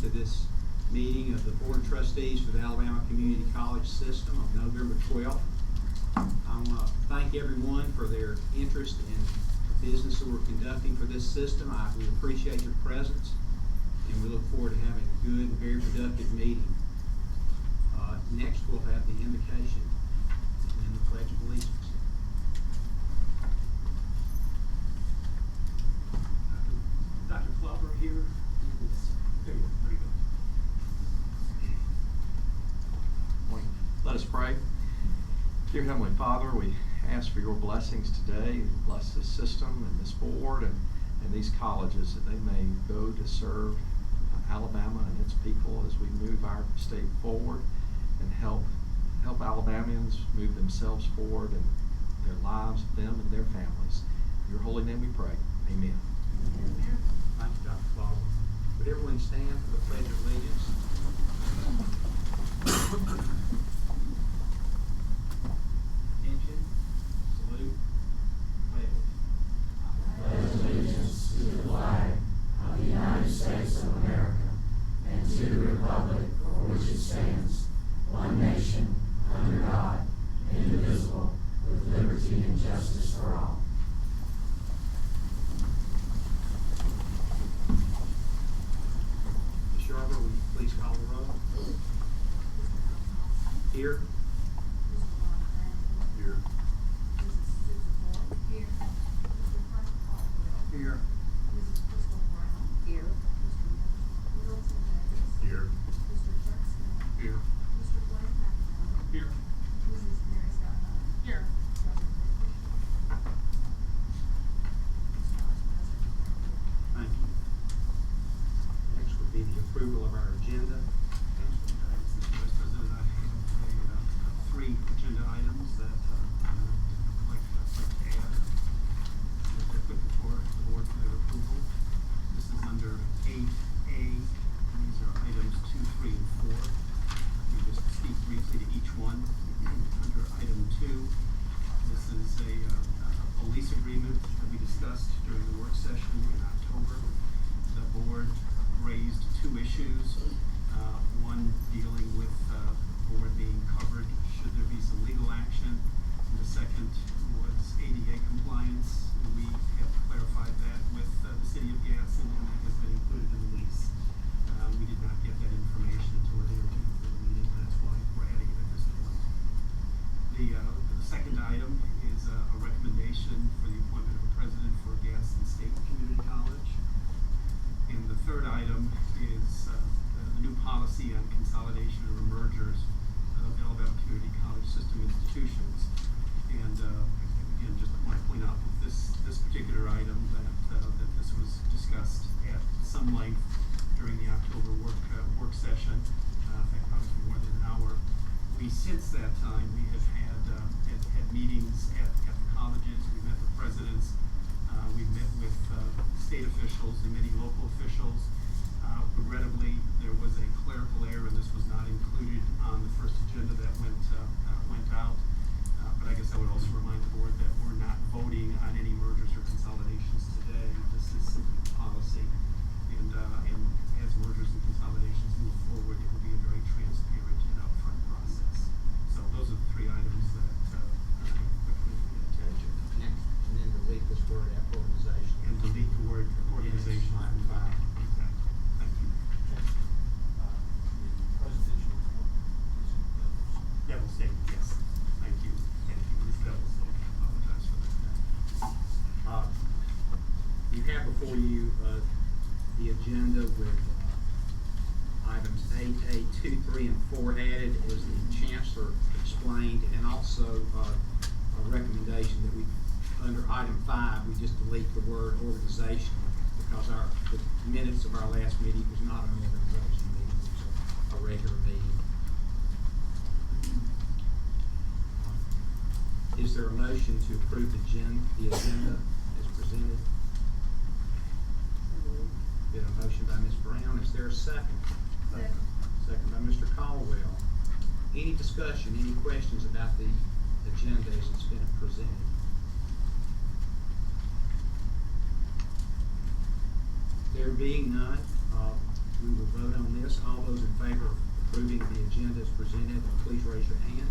to this meeting of the Board of Trustees for the Alabama Community College System on November 12th. I want to thank everyone for their interest in the business that we're conducting for this system. We appreciate your presence, and we look forward to having a good and very productive meeting. Next, we'll have the invocation and the Pledge of Allegiance. Dr. Klauber here. There you go. Let us pray. Dear Heavenly Father, we ask for your blessings today. Bless this system and this board and these colleges, that they may go to serve Alabama and its people as we move our state forward, and help Alabamians move themselves forward in their lives, them and their families. In your holy name we pray. Amen. Amen. Thank you, Dr. Klauber. Would everyone stand for the Pledge of Allegiance? Attention, salute, pledge. I pledge allegiance to the flag of the United States of America and to the republic for which it stands, one nation, under God, indivisible, with liberty and justice for all. Ms. Yarber, will you please call the roll? Here. Here. Here. Here. Here. Here. Here. Here. Thank you. Next would be the approval of our agenda. Mr. Vice President, I have three agenda items that I'd like to add, that they're put before the board for their approval. This is under 8A. These are items 2, 3, and 4. Let me just speak briefly to each one. Under item 2, this is a lease agreement that we discussed during the work session in October. The board raised two issues. One dealing with the board being covered should there be some legal action. And the second was ADA compliance. We have clarified that with the city of Gaston, and that has been included in the lease. We did not get that information until a day or two before the meeting. That's why we're adding it at this point. The second item is a recommendation for the appointment of a president for Gaston State Community College. And the third item is the new policy on consolidation or mergers of Alabama Community College System institutions. And again, just want to point out that this particular item that this was discussed at some length during the October work session, in fact, probably for more than an hour. Since that time, we have had meetings at the colleges. We met with presidents. We've met with state officials and many local officials. Regrettably, there was a clerical error, and this was not included on the first agenda that went out. But I guess I would also remind the board that we're not voting on any mergers or consolidations today. This is simply policy. And as mergers and consolidations move forward, it will be a very transparent and upfront process. So those are the three items that I recommend we attention. Next, and then delete this word organization. And delete the word organization. Item 5. Exactly. Thank you. Devil State, yes. Thank you. Thank you. It's Devil State. I apologize for that. You have before you the agenda with items 8A, 2, 3, and 4 added, as the Chancellor explained, and also a recommendation that we, under item 5, we just delete the word organizational, because the minutes of our last meeting was not an organization meeting, it was a regular meeting. Is there a motion to approve the agenda as presented? Been a motion by Ms. Brown. Is there a second? Second by Mr. Caldwell. Any discussion, any questions about the agenda as it's been presented? There being none, We will vote on this. All those in favor of approving the agenda as presented, please raise your hand.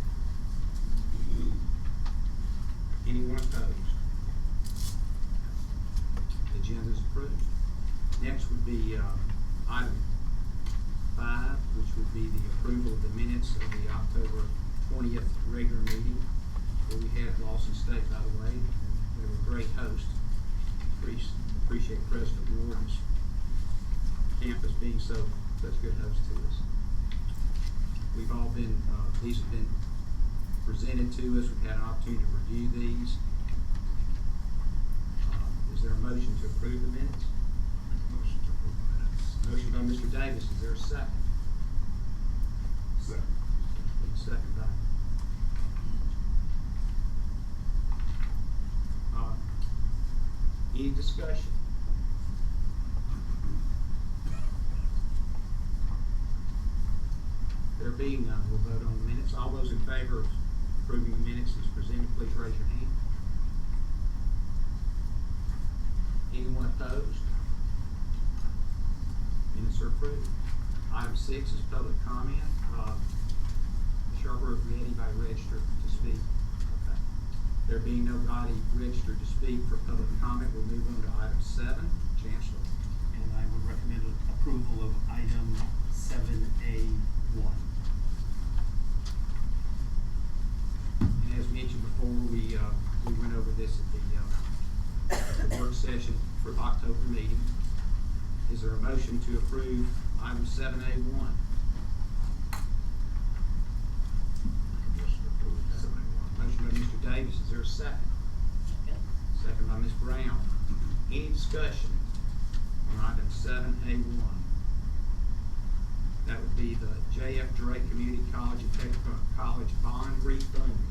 Anyone opposed? The agenda is approved. Next would be item 5, which would be the approval of the minutes of the October 20th regular meeting, where we had Lawson State, by the way. They were a great host. Appreciate President Warren's campus being such a good host to us. We've all been, these have been presented to us. We've had an opportunity to review these. Is there a motion to approve the minutes? Motion to approve the minutes. Motion by Mr. Davis. Is there a second? Second. Second by. Any discussion? There being none, we'll vote on the minutes. All those in favor of approving the minutes as presented, please raise your hand. Anyone opposed? Minutes are approved. Item 6 is public comment. Sharper, if we had anybody registered to speak. Okay. There being nobody registered to speak for public comment, we'll move on to item 7. Chancellor. And I would recommend approval of item 7A1. And as mentioned before, we went over this at the work session for the October meeting. Is there a motion to approve item 7A1? Motion by Mr. Davis. Is there a second? Second by Ms. Brown. Any discussion on item 7A1? That would be the J.F. Drake Community College and Technical College bond refunding.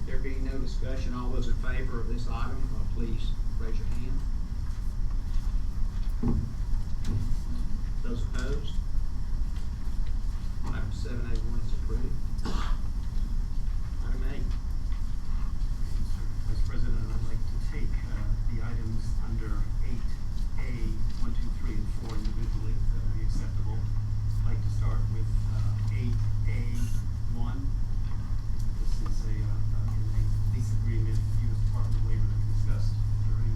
There being no discussion, all those in favor of this item, please raise your hand. Those opposed? Item 7A1 is approved. Item 8. Vice President, I'd like to take the items under 8A, 1, 2, 3, and 4 individually. That would be acceptable. I'd like to start with 8A1. This is in a lease agreement, U.S. Department of Labor that we discussed during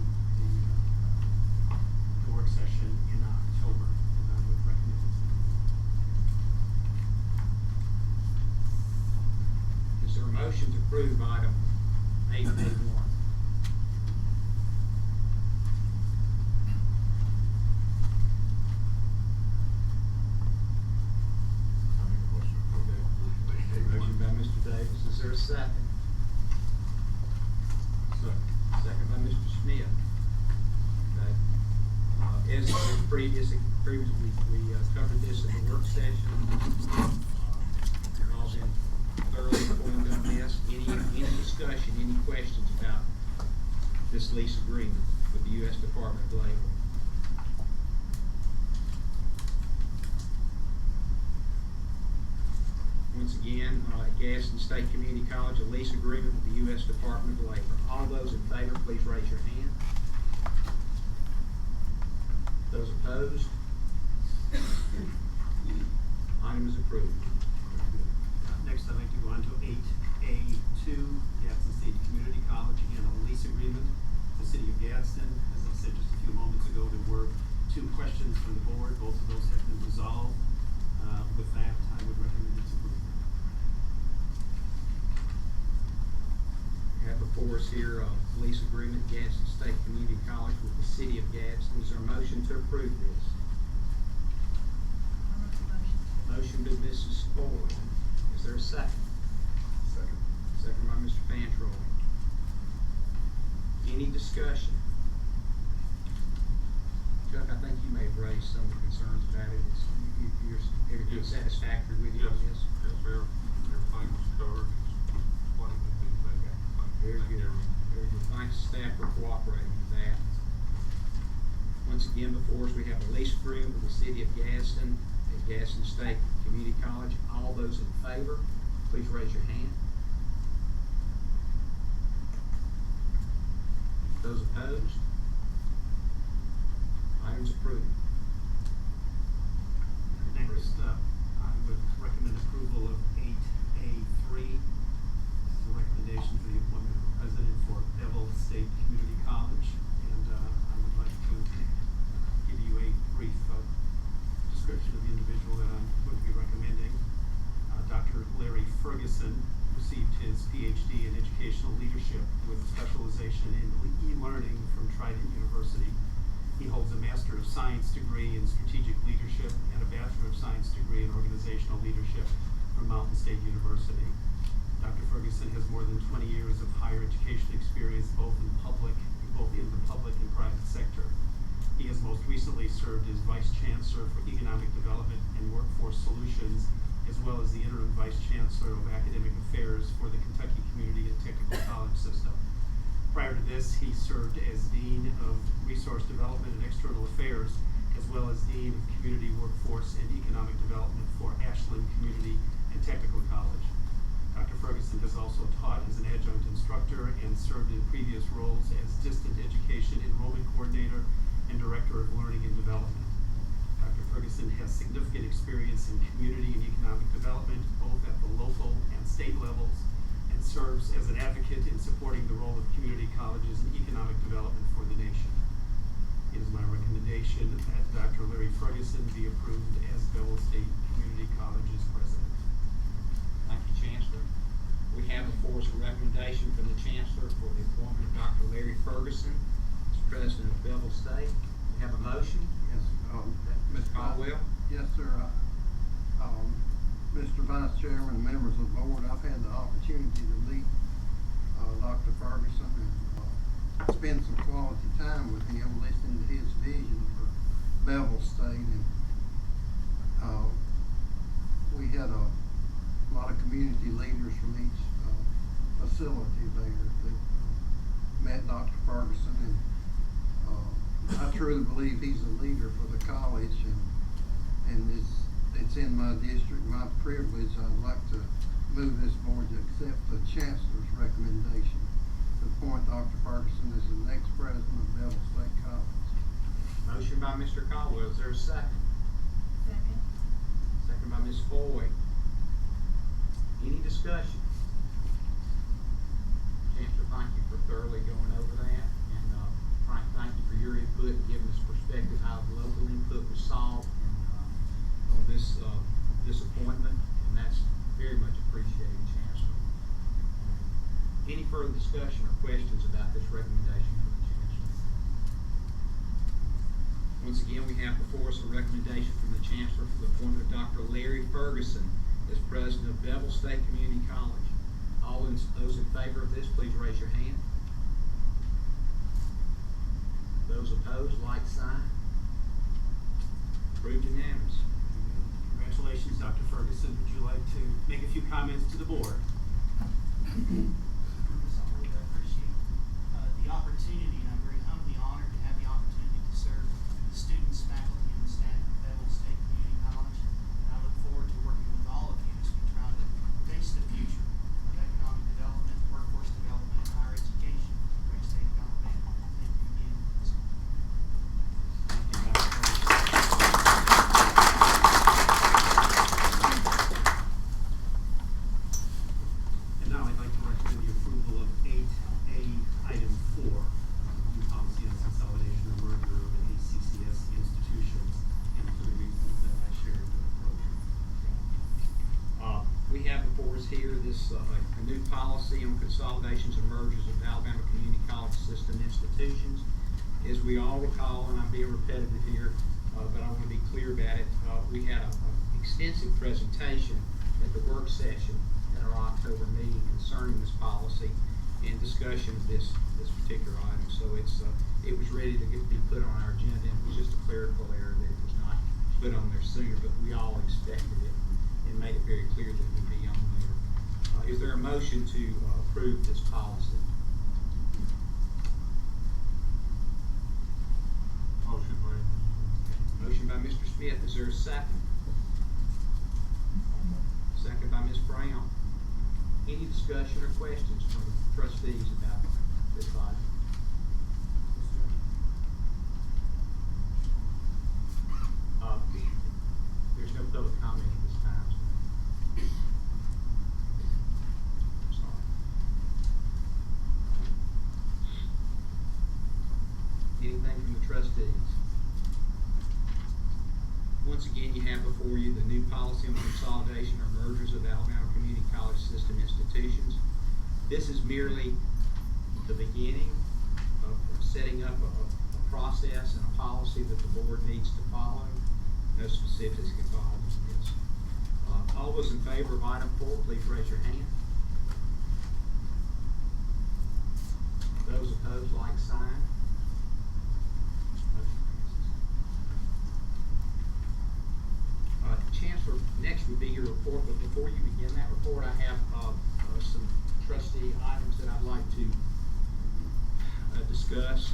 the work session in October, and I would recommend it. Is there a motion to approve item 8A1? Motion by Mr. Davis. Is there a second? Second by Mr. Smith. Okay. As previously we covered this in the work session. You've all been thoroughly informed on this. Any discussion, any questions about this lease agreement with the U.S. Department of Labor? Once again, Gadsden State Community College, a lease agreement with the U.S. Department of Labor. All those in favor, please raise your hand. Those opposed? Item is approved. Next, I'd like to go on to 8A2, Gadsden State Community College, again, a lease agreement with the City of Gadsden. As I said just a few moments ago, there were 2 questions from the board. Both of those have been resolved. With that, I would recommend its approval. We have before us here a lease agreement, Gadsden State Community College with the City of Gadsden. Is there a motion to approve this? Motion by Mrs. Boyd. Is there a second? Second. Second by Mr. Fantroy. Any discussion? Chuck, I think you may have raised some of the concerns about it. You're satisfactory with you on this? Yes, sir. Everything was covered. Very good. Very good. Thanks staff for cooperating with that. Once again, before us, we have a lease agreement with the City of Gadsden at Gadsden State Community College. All those in favor, please raise your hand. Those opposed? Items approved. Next, I would recommend approval of 8A3. This is a recommendation for the appointment of a president for Bevel State Community College. And I would like to give you a brief description of the individual that I'm going to be recommending. Dr. Larry Ferguson received his PhD in educational leadership with specialization in e-learning from Trident University. He holds a Master of Science degree in Strategic Leadership and a Bachelor of Science degree in Organizational Leadership from Mountain State University. Dr. Ferguson has more than 20 years of higher education experience both in the public and private sector. He has most recently served as Vice Chancellor for Economic Development and Workforce Solutions, as well as the Interim Vice Chancellor of Academic Affairs for the Kentucky Community and Technical College System. Prior to this, he served as Dean of Resource Development and External Affairs, as well as Dean of Community Workforce and Economic Development for Ashland Community and Technical College. Dr. Ferguson has also taught as an adjunct instructor and served in previous roles as Distant Education Enrollment Coordinator and Director of Learning and Development. Dr. Ferguson has significant experience in community and economic development, both at the local and state levels, and serves as an advocate in supporting the role of community colleges in economic development for the nation. It is my recommendation that Dr. Larry Ferguson be approved as Bevel State Community College's president. Thank you, Chancellor. We have before us a recommendation from the Chancellor for the appointment of Dr. Larry Ferguson as President of Bevel State. We have a motion. Yes, Mr. Caldwell. Yes, sir. Mr. Vice Chairman, members of the board, I've had the opportunity to meet Dr. Ferguson and spend some quality time with him, listening to his vision for Bevel State. And we had a lot of community leaders from each facility there that met Dr. Ferguson, and I truly believe he's a leader for the college, and it's in my district, my privilege. I'd like to move this board to accept the Chancellor's recommendation to appoint Dr. Ferguson as the next president of Bevel State College. Motion by Mr. Caldwell. Is there a second? Second. Second by Ms. Floyd. Any discussion? Chancellor, thank you for thoroughly going over that. And Frank, thank you for your input and giving us perspective how the local input was solved on this appointment. And that's very much appreciated, Chancellor. Any further discussion or questions about this recommendation from the Chancellor? Once again, we have before us a recommendation from the Chancellor for the appointment of Dr. Larry Ferguson as President of Bevel State Community College. All those in favor of this, please raise your hand. Those opposed, like sign. Approved unanimous. Congratulations, Dr. Ferguson. Would you like to make a few comments to the board? I really appreciate the opportunity, and I'm very humbly honored to have the opportunity to serve the students, faculty, and the staff of Bevel State Community College. And I look forward to working with all of you as we try to face the future of economic development, workforce development, and higher education for the great state of Alabama. Thank you again. And now I'd like to recommend the approval of 8A, item 4, new policy on consolidation and merger of ACCS institutions, and for the reasons that I shared earlier. We have before us here this a new policy on consolidations and mergers of Alabama Community College System institutions. As we all recall, and I'm being repetitive here, but I want to be clear about it, we had an extensive presentation at the work session at our October meeting concerning this policy and discussion of this particular item. So it was ready to be put on our agenda. It was just a clerical error that it was not put on there sooner, but we all expected it and made it very clear that it would be on there. Is there a motion to approve this policy? Motion made. Motion by Mr. Smith. Is there a second? Second by Ms. Brown. Any discussion or questions from the trustees about this item? before you the new policy on consolidation or mergers of Alabama Community College System institutions. This is merely the beginning of setting up a process and a policy that the board needs to follow. No specifics involved in this. All those in favor of item 4, please raise your hand. Those opposed, like sign. Motion passes. Chancellor, next would be your report, but before you begin that report, I have some trustee items that I'd like to discuss.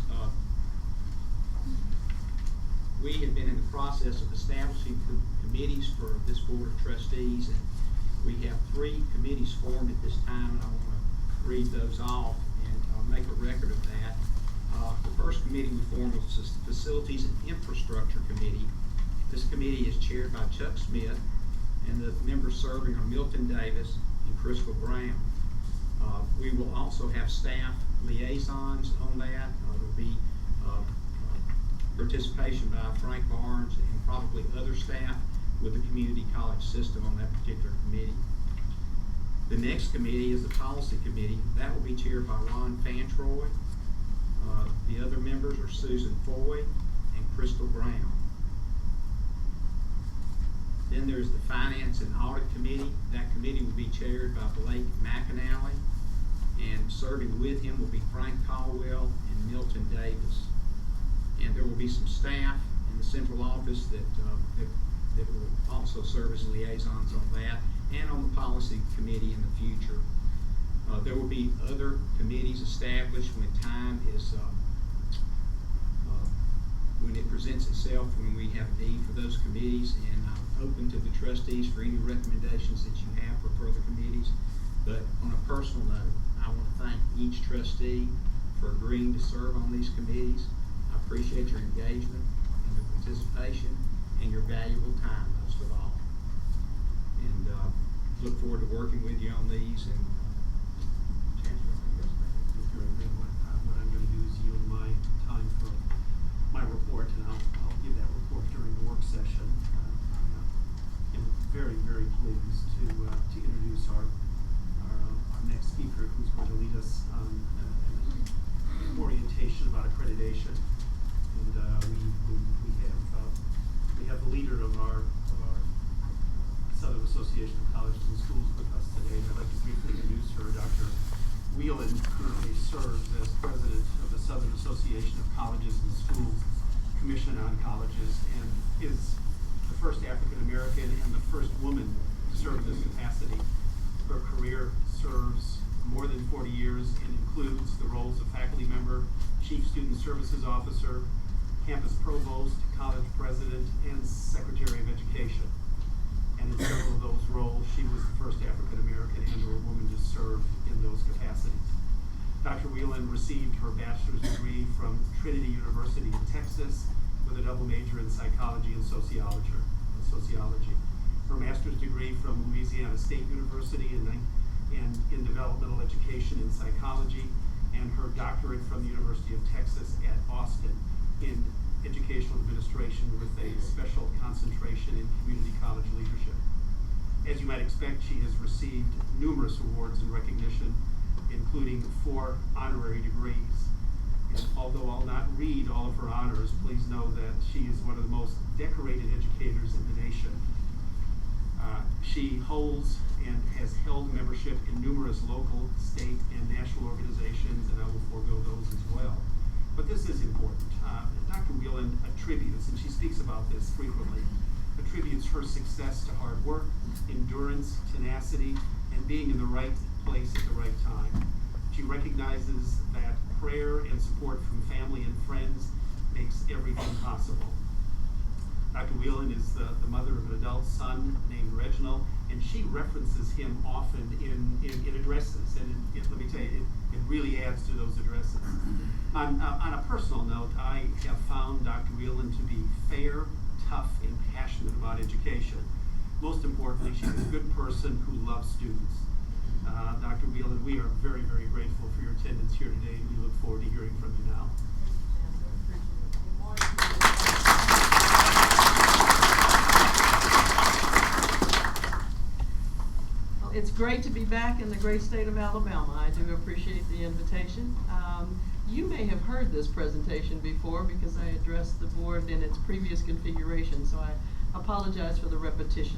We have been in the process of establishing committees for this Board of Trustees, and we have 3 committees formed at this time, and I want to read those off and make a record of that. The first committee we formed was the Facilities and Infrastructure Committee. This committee is chaired by Chuck Smith, and the members serving are Milton Davis and Crystal Brown. We will also have staff liaisons on that. There will be participation by Frank Barnes and probably other staff with the community college system on that particular committee. The next committee is the Policy Committee. That will be chaired by Ron Fantroy. The other members are Susan Foy and Crystal Brown. Then there's the Finance and Audit Committee. That committee will be chaired by Blake McAnally, and serving with him will be Frank Caldwell and Milton Davis. And there will be some staff in the central office that will also serve as liaisons on that and on the Policy Committee in the future. There will be other committees established when time is, when it presents itself, when we have a need for those committees, and I'm open to the trustees for any recommendations that you have for further committees. But on a personal note, I want to thank each trustee for agreeing to serve on these committees. I appreciate your engagement and your participation and your valuable time, most of all. And look forward to working with you on these. And Chancellor, I think that's about it. If you're agreeing with what I'm going to do is yield my time for my report, and I'll give that report during the work session. I am very, very pleased to introduce our next speaker, who's going to lead us on an orientation about accreditation. And we have the leader of our Southern Association of Colleges and Schools with us today. And I'd like to briefly introduce her. Dr. Wheelan currently serves as president of the Southern Association of Colleges and Schools Commission on Colleges, and is the first African American and the first woman to serve in this capacity. Her career serves more than 40 years and includes the roles of faculty member, chief student services officer, campus provost, college president, and secretary of education. And in several of those roles, she was the first African American and or woman to serve in those capacities. Dr. Wheelan received her bachelor's degree from Trinity University in Texas with a double major in psychology and sociology. Her master's degree from Louisiana State University in developmental education in psychology, and her doctorate from the University of Texas at Austin in educational administration with a special concentration in community college leadership. As you might expect, she has received numerous awards and recognition, including 4 honorary degrees. And although I'll not read all of her honors, please know that she is one of the most decorated educators in the nation. She holds and has held membership in numerous local, state, and national organizations, and I will forego those as well. But this is important. Dr. Wheelan attributes, and she speaks about this frequently, attributes her success to hard work, endurance, tenacity, and being in the right place at the right time. She recognizes that prayer and support from family and friends makes everything possible. Dr. Wheelan is the mother of an adult son named Reginald, and she references him often in addresses, and let me tell you, it really adds to those addresses. On a personal note, I have found Dr. Wheelan to be fair, tough, and passionate about education. Most importantly, she's a good person who loves students. Dr. Wheelan, we are very, very grateful for your attendance here today, and we look forward to hearing from you now. It's great to be back in the great state of Alabama. I do appreciate the invitation. You may have heard this presentation before because I addressed the board in its previous configuration, so I apologize for the repetition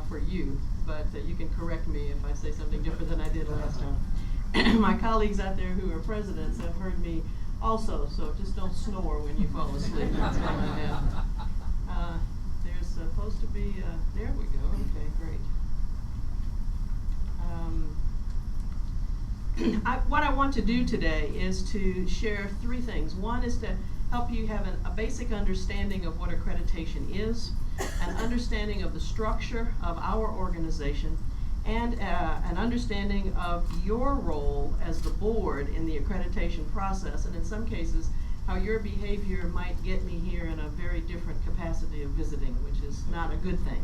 for you, but you can correct me if I say something different than I did last time. My colleagues out there who are presidents have heard me also, so just don't snore when you fall asleep. That's what I have. There's supposed to be, there we go, okay, great. What I want to do today is to share three things. One is to help you have a basic understanding of what accreditation is, an understanding of the structure of our organization, and an understanding of your role as the board in the accreditation process, and in some cases, how your behavior might get me here in a very different capacity of visiting, which is not a good thing.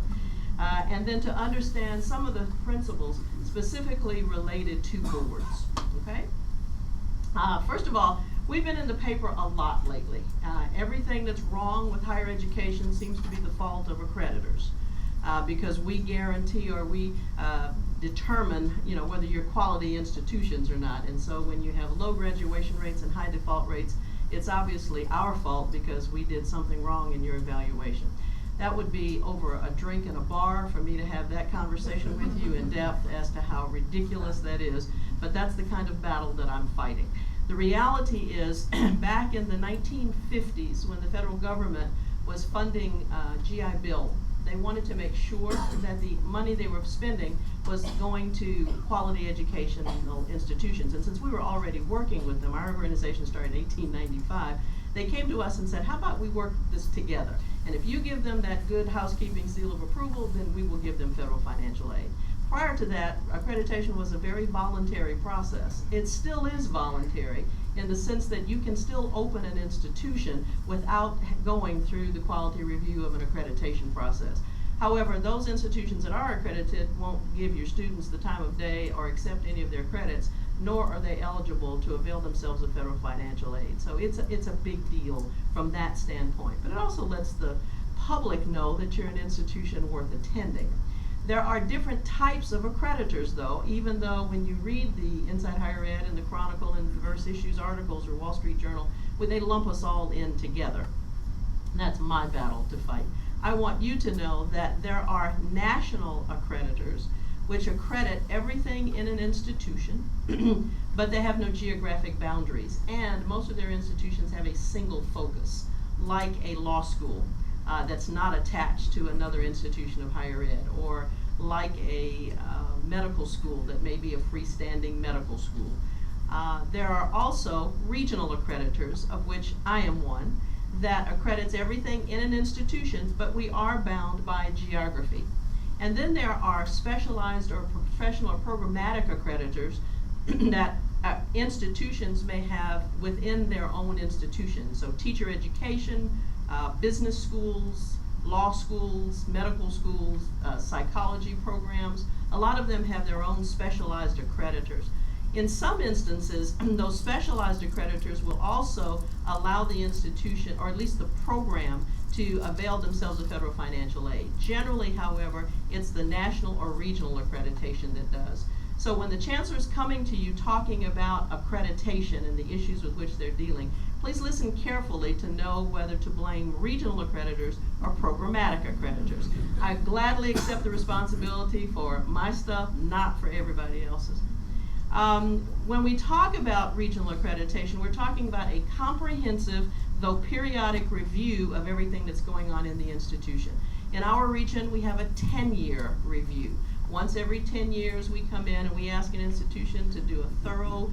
And then to understand some of the principles specifically related to boards, okay? First of all, we've been in the paper a lot lately. Everything that's wrong with higher education seems to be the fault of accreditors, because we guarantee or we determine, whether you're quality institutions or not. And so when you have low graduation rates and high default rates, it's obviously our fault because we did something wrong in your evaluation. That would be over a drink in a bar for me to have that conversation with you in depth as to how ridiculous that is, but that's the kind of battle that I'm fighting. The reality is, back in the 1950s, when the federal government was funding GI Bill, they wanted to make sure that the money they were spending was going to quality educational institutions. And since we were already working with them, our organization started in 1895, they came to us and said, how about we work this together? And if you give them that good housekeeping seal of approval, then we will give them federal financial aid. Prior to that, accreditation was a very voluntary process. It still is voluntary in the sense that you can still open an institution without going through the quality review of an accreditation process. However, those institutions that are accredited won't give your students the time of day or accept any of their credits, nor are they eligible to avail themselves of federal financial aid. So it's a big deal from that standpoint. But it also lets the public know that you're an institution worth attending. There are different types of accreditors, though, even though when you read the Inside Higher Ed and the Chronicle and Diverse Issues articles or Wall Street Journal, they lump us all in together. And that's my battle to fight. I want you to know that there are national accreditors which accredit everything in an institution, but they have no geographic boundaries. And most of their institutions have a single focus, like a law school that's not attached to another institution of higher ed, or like a medical school that may be a freestanding medical school. There are also regional accreditors, of which I am one, that accredits everything in an institution, but we are bound by geography. And then there are specialized or professional or programmatic accreditors that institutions may have within their own institution. So teacher education, business schools, law schools, medical schools, psychology programs, a lot of them have their own specialized accreditors. In some instances, those specialized accreditors will also allow the institution, or at least the program, to avail themselves of federal financial aid. Generally, however, it's the national or regional accreditation that does. So when the chancellor is coming to you talking about accreditation and the issues with which they're dealing, please listen carefully to know whether to blame regional accreditors or programmatic accreditors. I gladly accept the responsibility for my stuff, not for everybody else's. When we talk about regional accreditation, we're talking about a comprehensive, though periodic review of everything that's going on in the institution. In our region, we have a 10-year review. Once every 10 years, we come in and we ask an institution to do a thorough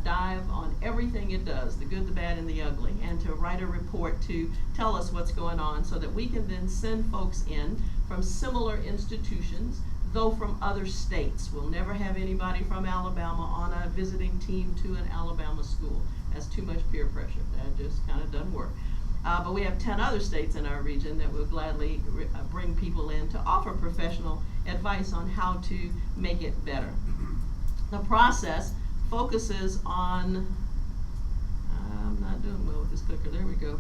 dive on everything it does, the good, the bad, and the ugly, and to write a report to tell us what's going on so that we can then send folks in from similar institutions, though from other states. We'll never have anybody from Alabama on a visiting team to an Alabama school. That's too much peer pressure. That just kind of doesn't work. But we have 10 other states in our region that will gladly bring people in to offer professional advice on how to make it better. The process focuses on, I'm not doing well with this clicker, there we go,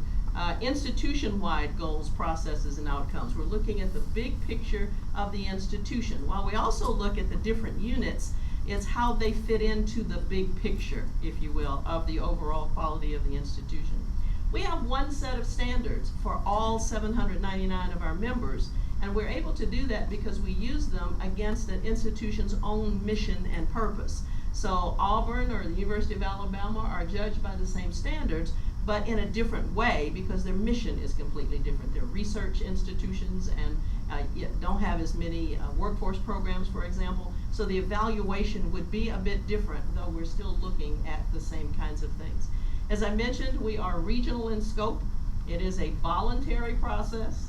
Institution-wide goals, processes, and outcomes. We're looking at the big picture of the institution. While we also look at the different units, it's how they fit into the big picture, if you will, of the overall quality of the institution. We have one set of standards for all 799 of our members, and we're able to do that because we use them against an institution's own mission and purpose. So Auburn or the University of Alabama are judged by the same standards, but in a different way because their mission is completely different. They're research institutions and don't have as many workforce programs, for example. So the evaluation would be a bit different, though we're still looking at the same kinds of things. As I mentioned, we are regional in scope. It is a voluntary process.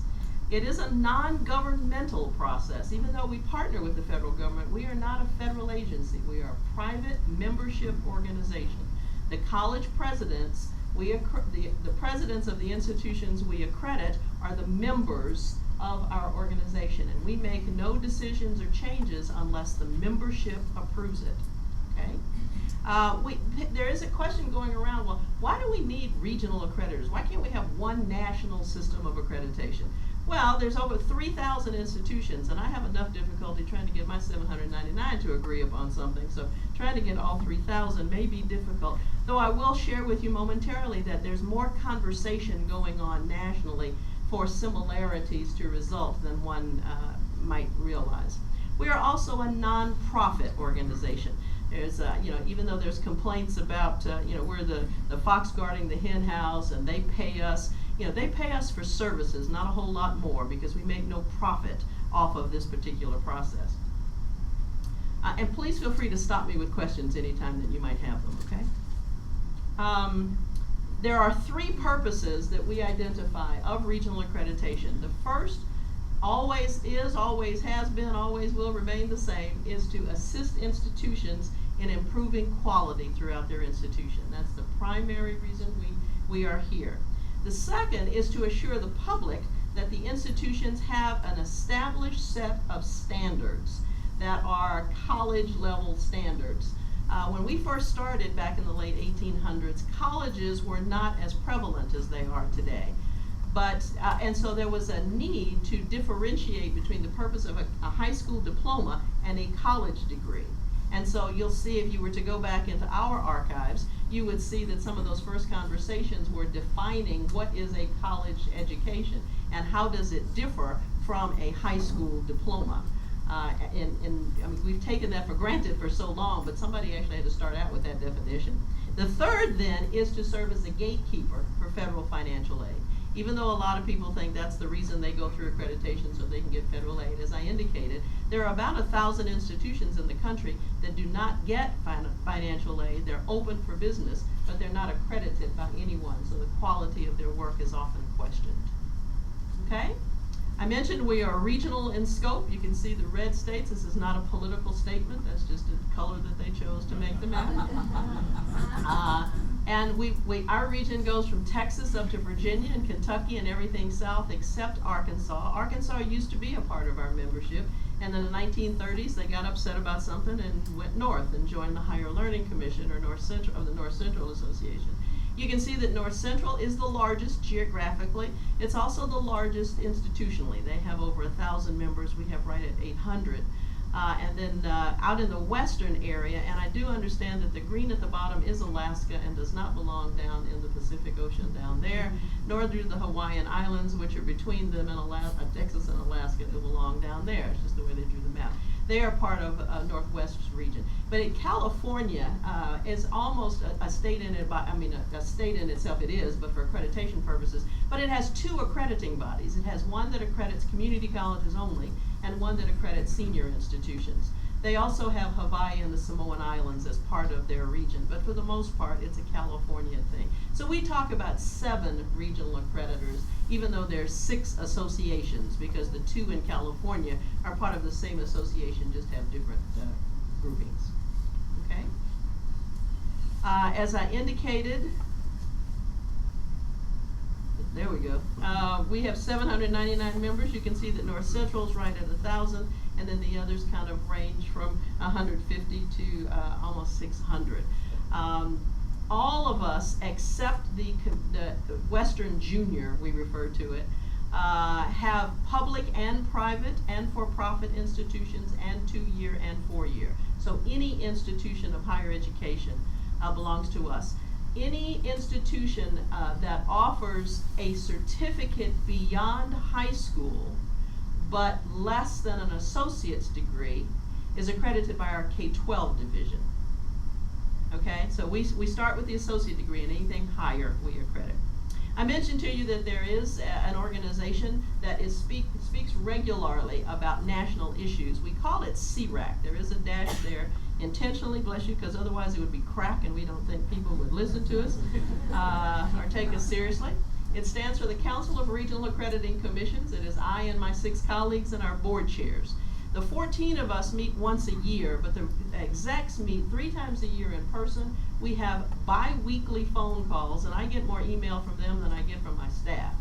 It is a non-governmental process. Even though we partner with the federal government, we are not a federal agency. We are a private membership organization. The college presidents, the presidents of the institutions we accredit are the members of our organization, and we make no decisions or changes unless the membership approves it, okay? There is a question going around, well, why do we need regional accreditors? Why can't we have one national system of accreditation? Well, there's over 3,000 institutions, and I have enough difficulty trying to get my 799 to agree upon something, so trying to get all 3,000 may be difficult. Though I will share with you momentarily that there's more conversation going on nationally for similarities to result than one might realize. We are also a non-profit organization. There's, even though there's complaints about, we're the fox guarding the hen house and they pay us, they pay us for services, not a whole lot more, because we make no profit off of this particular process. And please feel free to stop me with questions anytime that you might have them, okay? There are three purposes that we identify of regional accreditation. The first, always is, always has been, always will remain the same, is to assist institutions in improving quality throughout their institution. That's the primary reason we are here. The second is to assure the public that the institutions have an established set of standards that are college level standards. When we first started back in the late 1800s, colleges were not as prevalent as they are today. And so there was a need to differentiate between the purpose of a high school diploma and a college degree. And so you'll see, if you were to go back into our archives, you would see that some of those first conversations were defining what is a college education and how does it differ from a high school diploma. I mean, we've taken that for granted for so long, but somebody actually had to start out with that definition. The third then is to serve as a gatekeeper for federal financial aid. Even though a lot of people think that's the reason they go through accreditation so they can get federal aid, as I indicated, there are about 1,000 institutions in the country that do not get financial aid. They're open for business, but they're not accredited by anyone, so the quality of their work is often questioned. Okay? I mentioned we are regional in scope. You can see the red states. This is not a political statement. That's just a color that they chose to make the map. And our region goes from Texas up to Virginia and Kentucky and everything south except Arkansas. Arkansas used to be a part of our membership, and in the 1930s they got upset about something and went north and joined the Higher Learning Commission, or the North Central Association. You can see that North Central is the largest geographically. It's also the largest institutionally. They have over 1,000 members. We have right at 800. And then out in the western area, and I do understand that the green at the bottom is Alaska and does not belong down in the Pacific Ocean down there, nor do the Hawaiian Islands, which are between them and Texas and Alaska, that belong down there. It's just the way they drew the map. They are part of Northwest region. But in California is almost a state in it, a state in itself it is, but for accreditation purposes. But it has two accrediting bodies. It has one that accredits community colleges only, and one that accredits senior institutions. They also have Hawaii and the Samoan Islands as part of their region, but for the most part, it's a California thing. So we talk about 7 regional accreditors, even though there's 6 associations, because the 2 in California are part of the same association, just have different groupings. Okay? As I indicated, there we go. We have 799 members. You can see that North Central is right at 1,000, and then the others kind of range from 150 to almost 600. all of us except the Western Junior, we refer to it, have public and private and for-profit institutions and 2-year and 4-year. So any institution of higher education belongs to us. Any institution that offers a certificate beyond high school but less than an associate's degree is accredited by our K-12 division. Okay, so we start with the associate degree, and anything higher we accredit. I mentioned to you that there is an organization that speaks regularly about national issues. We call it CRAC. There is a dash there intentionally, bless you, because otherwise it would be crack and we don't think people would listen to us or take us seriously. It stands for the Council of Regional Accrediting Commissions. It is I and my 6 colleagues and our board chairs. The 14 of us meet once a year, but the execs meet 3 times a year in person. We have bi-weekly phone calls, and I get more email from them than I get from my staff.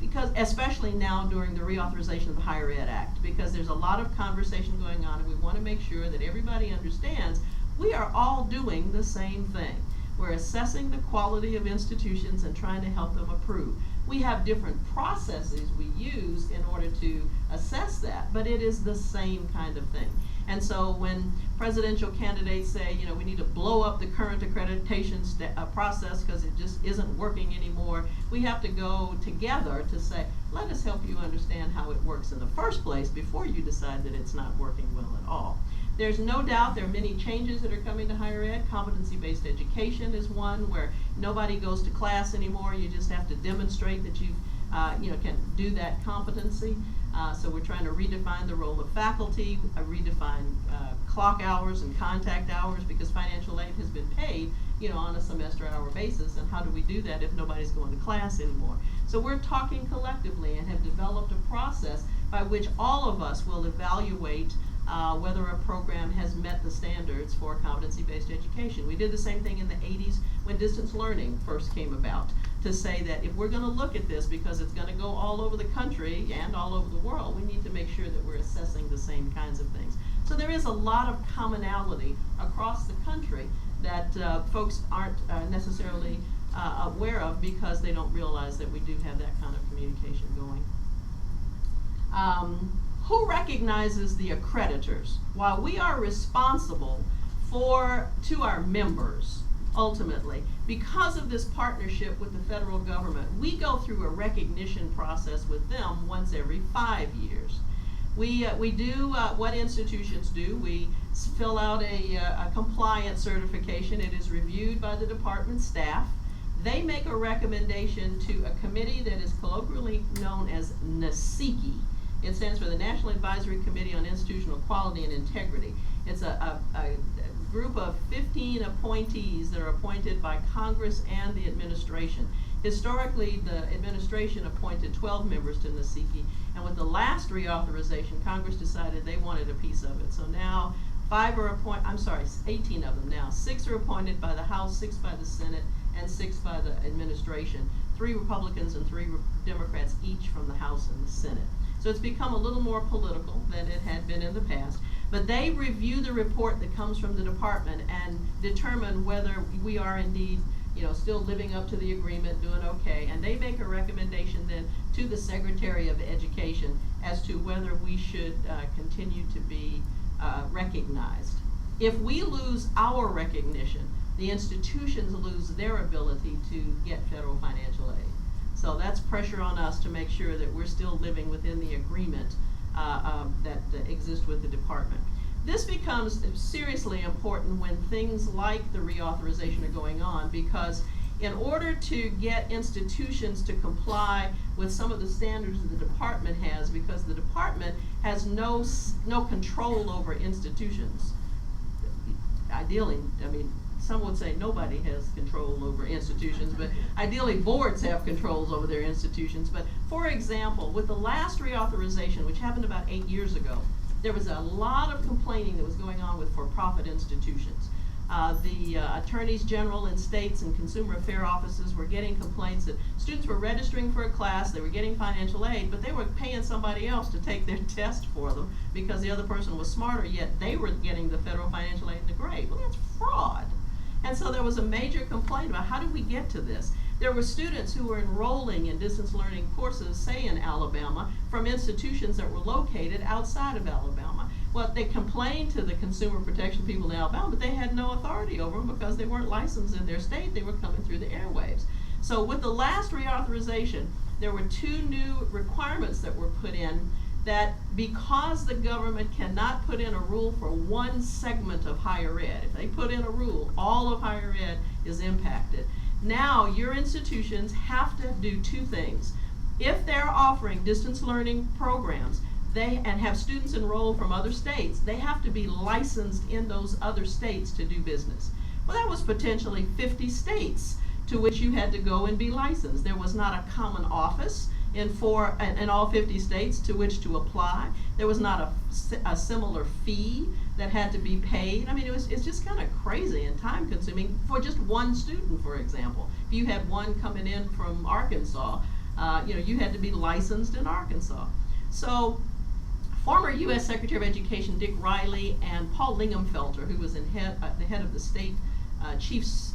Because especially now during the reauthorization of the Higher Ed Act, because there's a lot of conversation going on, and we want to make sure that everybody understands we are all doing the same thing. We're assessing the quality of institutions and trying to help them approve. We have different processes we use in order to assess that, but it is the same kind of thing. And so when presidential candidates say, you know, we need to blow up the current accreditation process because it just isn't working anymore, we have to go together to say, let us help you understand how it works in the first place before you decide that it's not working well at all. There's no doubt there are many changes that are coming to higher ed. Competency-based education is one where nobody goes to class anymore. You just have to demonstrate that you can do that competency. So we're trying to redefine the role of faculty, redefine clock hours and contact hours, because financial aid has been paid, on a semester hour basis. And how do we do that if nobody's going to class anymore? So we're talking collectively and have developed a process by which all of us will evaluate whether a program has met the standards for competency-based education. We did the same thing in the 80s when distance learning first came about, to say that if we're going to look at this, because it's going to go all over the country and all over the world, we need to make sure that we're assessing the same kinds of things. So there is a lot of commonality across the country that folks aren't necessarily aware of, because they don't realize that we do have that kind of communication going. Who recognizes the accreditors? While we are responsible to our members, ultimately, because of this partnership with the federal government, we go through a recognition process with them once every 5 years. We do what institutions do. We fill out a compliance certification. It is reviewed by the department staff. They make a recommendation to a committee that is colloquially known as NASICI. It stands for the National Advisory Committee on Institutional Quality and Integrity. It's a group of 15 appointees that are appointed by Congress and the administration. Historically, the administration appointed 12 members to NASICI, and with the last reauthorization, Congress decided they wanted a piece of it. So now 18 of them now. 6 are appointed by the House, 6 by the Senate, and 6 by the administration. 3 Republicans and 3 Democrats each from the House and the Senate. So it's become a little more political than it had been in the past. But they review the report that comes from the department and determine whether we are indeed, still living up to the agreement, doing okay. And they make a recommendation then to the Secretary of Education as to whether we should continue to be recognized. If we lose our recognition, the institutions lose their ability to get federal financial aid. So that's pressure on us to make sure that we're still living within the agreement that exists with the department. This becomes seriously important when things like the reauthorization are going on, because in order to get institutions to comply with some of the standards that the department has, because the department has no control over institutions. Ideally, some would say nobody has control over institutions, but ideally boards have controls over their institutions. But for example, with the last reauthorization, which happened about 8 years ago, there was a lot of complaining that was going on with for-profit institutions. The attorneys general in states and consumer affair offices were getting complaints that students were registering for a class, they were getting financial aid, but they were paying somebody else to take their test for them because the other person was smarter, yet they were getting the federal financial aid in the grade. Well, that's fraud. And so there was a major complaint about how did we get to this? There were students who were enrolling in distance learning courses, say in Alabama, from institutions that were located outside of Alabama. Well, they complained to the consumer protection people in Alabama, but they had no authority over them because they weren't licensed in their state. They were coming through the airwaves. So with the last reauthorization, there were 2 new requirements that were put in that because the government cannot put in a rule for one segment of higher ed, if they put in a rule, all of higher ed is impacted. Now your institutions have to do 2 things. If they're offering distance learning programs and have students enrolled from other states, they have to be licensed in those other states to do business. Well, that was potentially 50 states to which you had to go and be licensed. There was not a common office in all 50 states to which to apply. There was not a similar fee that had to be paid. I mean, it's just kind of crazy and time consuming for just one student, for example. If you had one coming in from Arkansas, you had to be licensed in Arkansas. So former U.S. Secretary of Education Dick Riley and Paul Lingamfelter, who was the head of the state chiefs,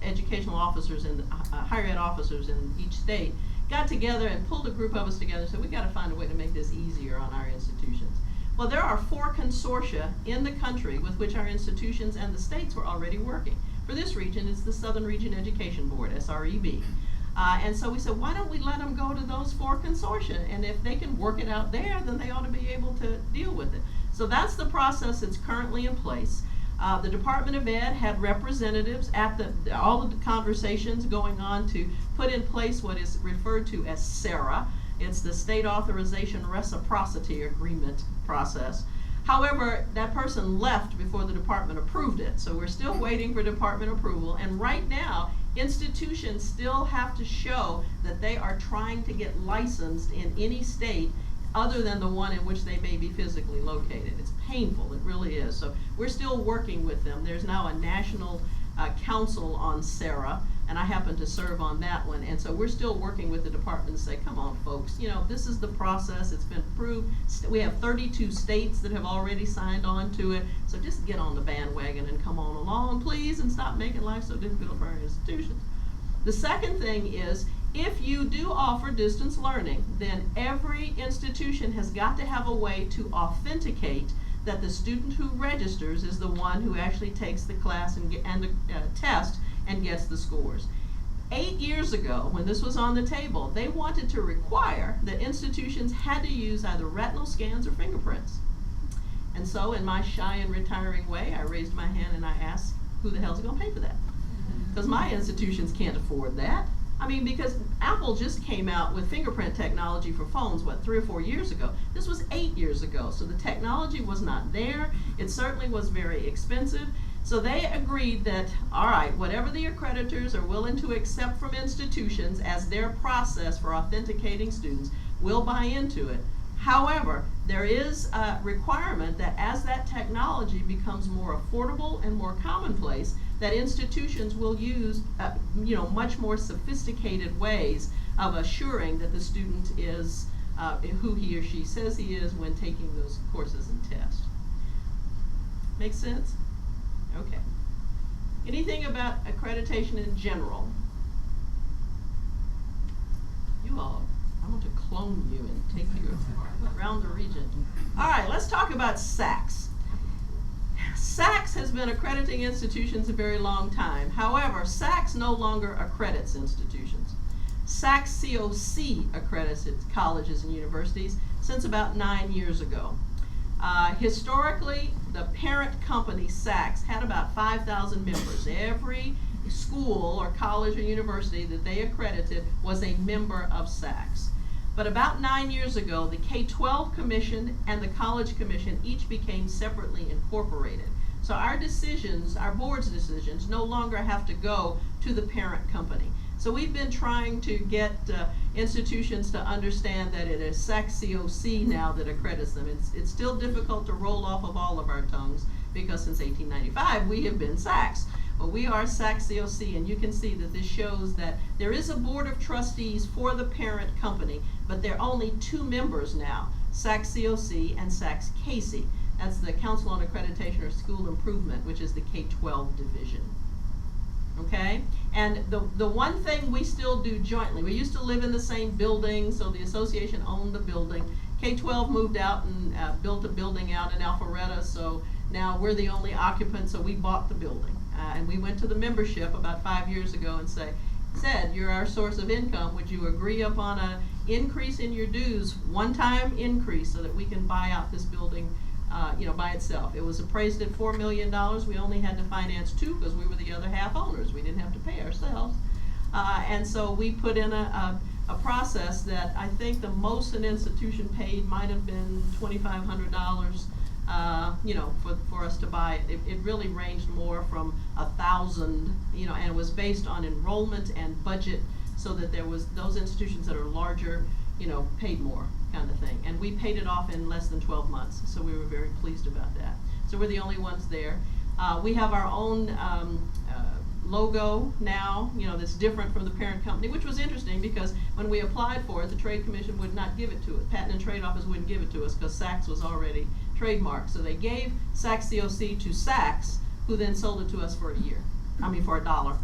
educational officers and higher ed officers in each state, got together and pulled a group of us together and said, we got to find a way to make this easier on our institutions. Well, there are 4 consortia in the country with which our institutions and the states were already working. For this region, it's the Southern Region Education Board, SREB. And so we said, why don't we let them go to those 4 consortia? And if they can work it out there, then they ought to be able to deal with it. So that's the process that's currently in place. The Department of Ed had representatives at all of the conversations going on to put in place what is referred to as SARA. It's the State Authorization Reciprocity Agreement process. However, that person left before the department approved it, so we're still waiting for department approval. And right now, institutions still have to show that they are trying to get licensed in any state other than the one in which they may be physically located. It's painful, it really is. So we're still working with them. There's now a national council on SARA, and I happen to serve on that one. And so we're still working with the department to say, come on folks, this is the process, it's been approved. We have 32 states that have already signed on to it. So just get on the bandwagon and come on along, please, and stop making life so difficult for our institutions. The second thing is, if you do offer distance learning, then every institution has got to have a way to authenticate that the student who registers is the one who actually takes the class and the test and gets the scores. 8 years ago, when this was on the table, they wanted to require that institutions had to use either retinal scans or fingerprints. And so in my shy and retiring way, I raised my hand and I asked, who the hell's going to pay for that? Because my institutions can't afford that. I mean, because Apple just came out with fingerprint technology for phones, 3 or 4 years ago? This was 8 years ago, so the technology was not there. It certainly was very expensive. So they agreed that, all right, whatever the accreditors are willing to accept from institutions as their process for authenticating students, we'll buy into it. However, there is a requirement that as that technology becomes more affordable and more commonplace, that institutions will use much more sophisticated ways of assuring that the student is who he or she says he is when taking those courses and tests. Make sense? Okay. Anything about accreditation in general? You all, I want to clone you and take you around the region. All right, let's talk about SACS. SACS has been accrediting institutions a very long time. However, SACS no longer accredits institutions. SACS COC accredits colleges and universities since about 9 years ago. Historically, the parent company, SACS, had about 5,000 members. Every school or college or university that they accredited was a member of SACS. But about 9 years ago, the K-12 Commission and the College Commission each became separately incorporated. So our decisions, our board's decisions, no longer have to go to the parent company. So we've been trying to get institutions to understand that it is SACS COC now that accredits them. It's still difficult to roll off of all of our tongues because since 1895 we have been SACS. Well, we are SACS COC, and you can see that this shows that there is a board of trustees for the parent company, but there are only 2 members now, SACS COC and SACS CASE. That's the Council on Accreditation or School Improvement, which is the K-12 division. okay? And the one thing we still do jointly, we used to live in the same building, so the association owned the building. K-12 moved out and built a building out in Alpharetta, so now we're the only occupant, so we bought the building. And we went to the membership about 5 years ago and said, you're our source of income, would you agree upon an increase in your dues, one-time increase, so that we can buy out this building by itself. It was appraised at $4 million. We only had to finance 2 because we were the other half owners. We didn't have to pay ourselves. And so we put in a process that I think the most an institution paid might have been $2,500, for us to buy it. It really ranged more from 1,000, and it was based on enrollment and budget, so that there was those institutions that are larger, paid more kind of thing. And we paid it off in less than 12 months, so we were very pleased about that. So we're the only ones there. We have our own logo now, that's different from the parent company, which was interesting because when we applied for it, the Trade Commission would not give it to us. Patent and Trade Office wouldn't give it to us because Saks was already trademarked. So they gave Saks COC to Saks, who then sold it to us for $1.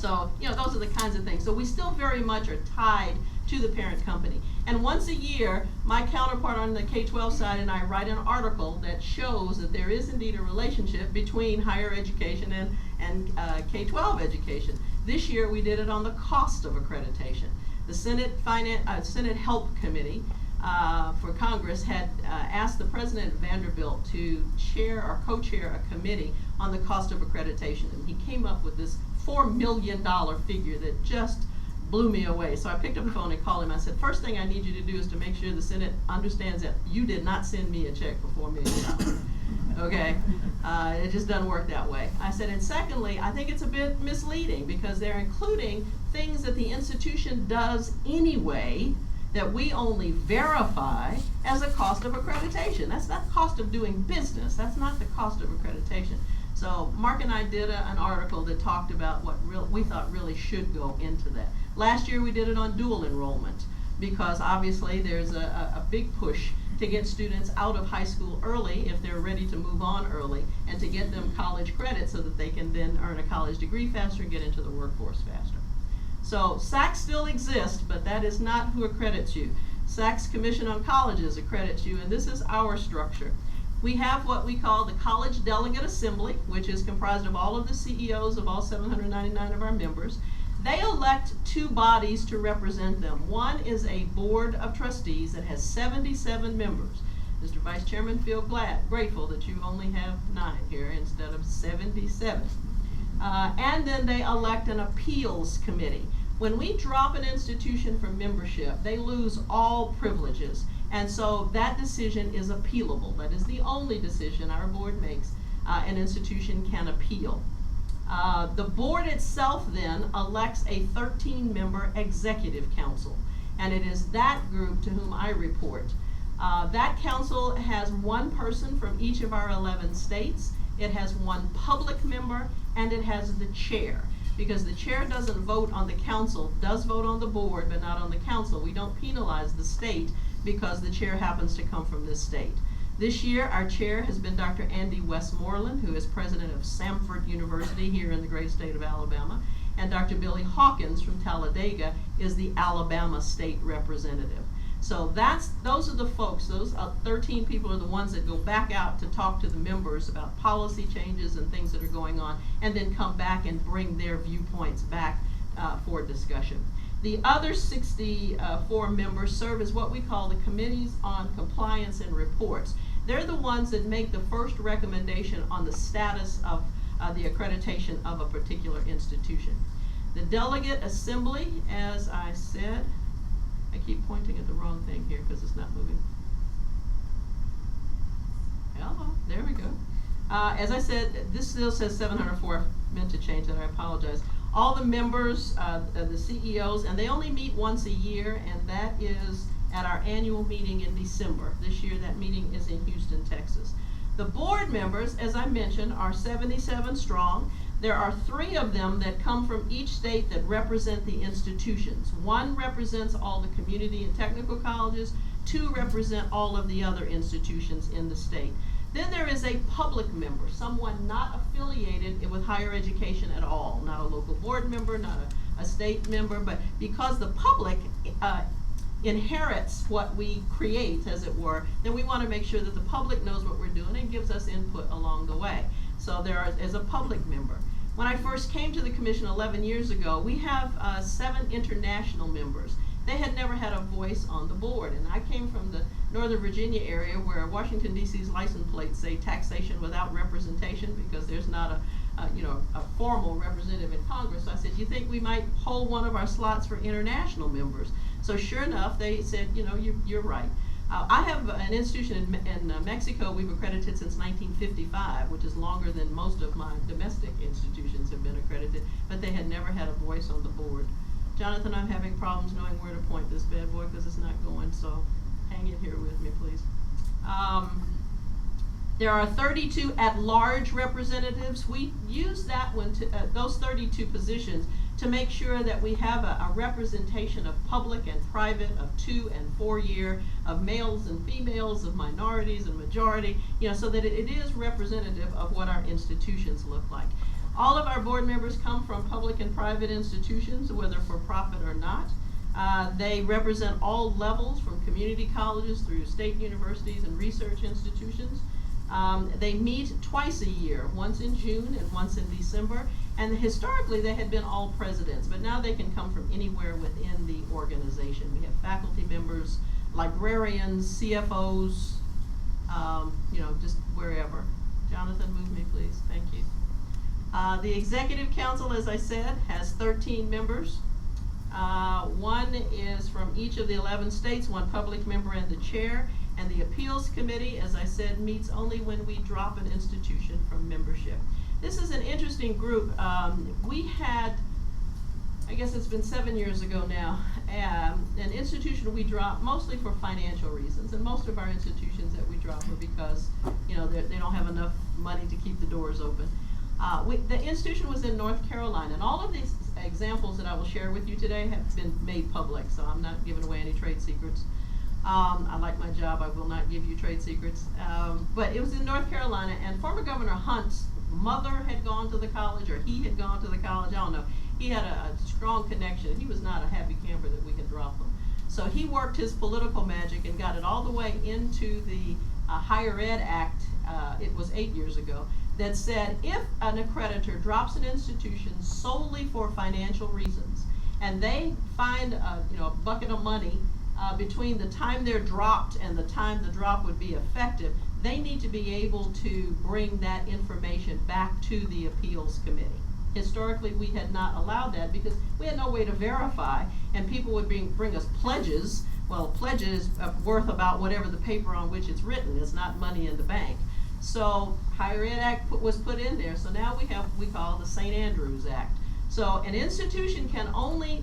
So, those are the kinds of things. So we still very much are tied to the parent company. And once a year, my counterpart on the K-12 side and I write an article that shows that there is indeed a relationship between higher education and K-12 education. This year we did it on the cost of accreditation. The Senate Help Committee for Congress had asked the president of Vanderbilt to chair or co-chair a committee on the cost of accreditation, and he came up with this $4 million figure that just blew me away. So I picked up the phone and called him. I said, first thing I need you to do is to make sure the Senate understands that you did not send me a check for $4 million. Okay? It just doesn't work that way. I said, and secondly, I think it's a bit misleading because they're including things that the institution does anyway that we only verify as a cost of accreditation. That's not the cost of doing business. That's not the cost of accreditation. So Mark and I did an article that talked about what we thought really should go into that. Last year we did it on dual enrollment because obviously there's a big push to get students out of high school early if they're ready to move on early, and to get them college credit so that they can then earn a college degree faster and get into the workforce faster. So Saks still exists, but that is not who accredits you. Saks Commission on Colleges accredits you, and this is our structure. We have what we call the College Delegate Assembly, which is comprised of all of the CEOs of all 799 of our members. They elect 2 bodies to represent them. One is a board of trustees that has 77 members. Mr. Vice Chairman, feel grateful that you only have 9 here instead of 77. And then they elect an appeals committee. When we drop an institution from membership, they lose all privileges. And so that decision is appealable. That is the only decision our board makes an institution can appeal. The board itself then elects a 13-member executive council, and it is that group to whom I report. That council has 1 person from each of our 11 states. It has 1 public member, and it has the chair. Because the chair doesn't vote on the council, does vote on the board, but not on the council. We don't penalize the state because the chair happens to come from this state. This year, our chair has been Dr. Andy Westmoreland, who is president of Samford University here in the great state of Alabama, and Dr. Billy Hawkins from Talladega is the Alabama state representative. So those are the folks, those 13 people are the ones that go back out to talk to the members about policy changes and things that are going on, and then come back and bring their viewpoints back for discussion. The other 64 members serve as what we call the Committees on Compliance and Reports. They're the ones that make the first recommendation on the status of the accreditation of a particular institution. The Delegate Assembly, as I said, I keep pointing at the wrong thing here because it's not moving. Hello, there we go. As I said, this still says 704. I meant to change that, I apologize. All the members, the CEOs, and they only meet once a year, and that is at our annual meeting in December. This year that meeting is in Houston, Texas. The board members, as I mentioned, are 77 strong. There are 3 of them that come from each state that represent the institutions. 1 represents all the community and technical colleges, 2 represent all of the other institutions in the state. Then there is a public member, someone not affiliated with higher education at all, not a local board member, not a state member, but because the public inherits what we create, as it were, then we want to make sure that the public knows what we're doing and gives us input along the way. So there is a public member. When I first came to the commission 11 years ago, we have 7 international members. They had never had a voice on the board, and I came from the Northern Virginia area where Washington D.C.'s license plates say taxation without representation, because there's not a formal representative in Congress. So I said, you think we might hold one of our slots for international members? So sure enough, they said, you're right. I have an institution in Mexico we've accredited since 1955, which is longer than most of my domestic institutions have been accredited, but they had never had a voice on the board. Jonathan, I'm having problems knowing where to point this bad boy because it's not going, so hang in here with me, please. There are 32 at-large representatives. We use that one to, those 32 positions to make sure that we have a representation of public and private, of 2- and 4-year, of males and females, of minorities and majority, so that it is representative of what our institutions look like. All of our board members come from public and private institutions, whether for profit or not. They represent all levels, from community colleges through state universities and research institutions. They meet twice a year, once in June and once in December. And historically, they had been all presidents, but now they can come from anywhere within the organization. We have faculty members, librarians, CFOs, just wherever. Jonathan, move me, please. Thank you. The Executive Council, as I said, has 13 members. One is from each of the 11 states, 1 public member and the chair. And the Appeals Committee, as I said, meets only when we drop an institution from membership. This is an interesting group. We had, I guess it's been 7 years ago now, an institution we dropped mostly for financial reasons. And most of our institutions that we drop are because, they don't have enough money to keep the doors open. The institution was in North Carolina, and all of these examples that I will share with you today have been made public, so I'm not giving away any trade secrets. I like my job, I will not give you trade secrets. But it was in North Carolina, and former Governor Hunt's mother had gone to the college, or he had gone to the college, I don't know. He had a strong connection. He was not a happy camper that we could drop him. So he worked his political magic and got it all the way into the Higher Ed Act, it was 8 years ago, that said if an accreditor drops an institution solely for financial reasons, and they find a bucket of money between the time they're dropped and the time the drop would be effective, they need to be able to bring that information back to the Appeals Committee. Historically, we had not allowed that because we had no way to verify, and people would bring us pledges. Well, pledges are worth about whatever the paper on which it's written. It's not money in the bank. So Higher Ed Act was put in there. So now we have what we call the St. Andrews Act. So an institution can only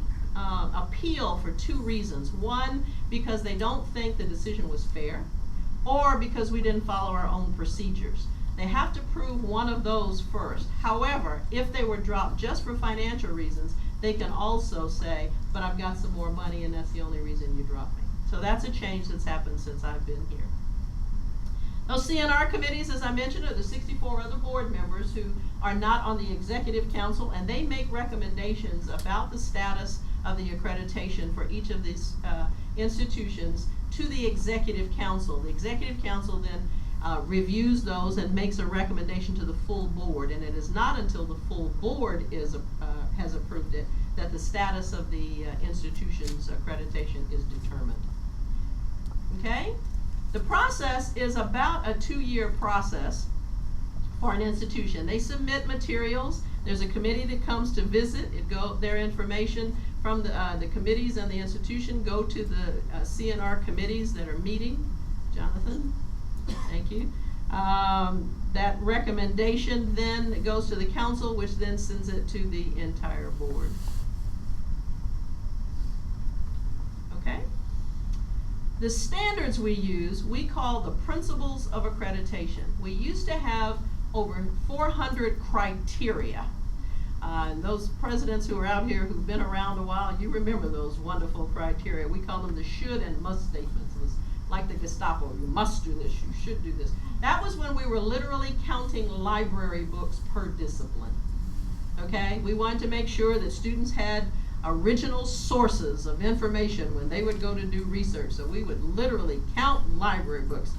appeal for 2 reasons. One, because they don't think the decision was fair, or because we didn't follow our own procedures. They have to prove one of those first. However, if they were dropped just for financial reasons, they can also say, but I've got some more money and that's the only reason you dropped me. So that's a change that's happened since I've been here. Those CNR committees, as I mentioned, are the 64 other board members who are not on the Executive Council, and they make recommendations about the status of the accreditation for each of these institutions to the Executive Council. The Executive Council then reviews those and makes a recommendation to the full board, and it is not until the full board has approved it that the status of the institution's accreditation is determined. Okay? The process is about a 2-year process for an institution. They submit materials. There's a committee that comes to visit. Their information from the committees and the institution go to the CNR committees that are meeting. Jonathan, thank you. That recommendation then goes to the council, which then sends it to the entire board. Okay? The standards we use, we call the Principles of Accreditation. We used to have over 400 criteria. And those presidents who are out here who've been around a while, you remember those wonderful criteria. We call them the should and must statements. It was like the Gestapo, you must do this, you should do this. That was when we were literally counting library books per discipline. Okay, we wanted to make sure that students had original sources of information when they would go to do research. So we would literally count library books.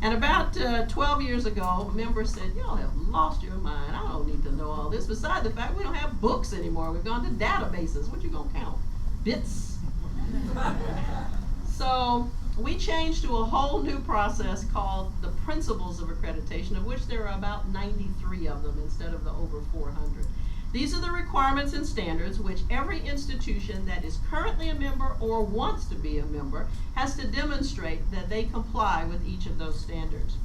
And about 12 years ago, members said, y'all have lost your mind. I don't need to know all this. Besides the fact we don't have books anymore. We've gone to databases. What you gonna count? Bits? So we changed to a whole new process called the Principles of Accreditation, of which there are about 93 of them instead of the over 400. These are the requirements and standards which every institution that is currently a member or wants to be a member has to demonstrate that they comply with each of those standards.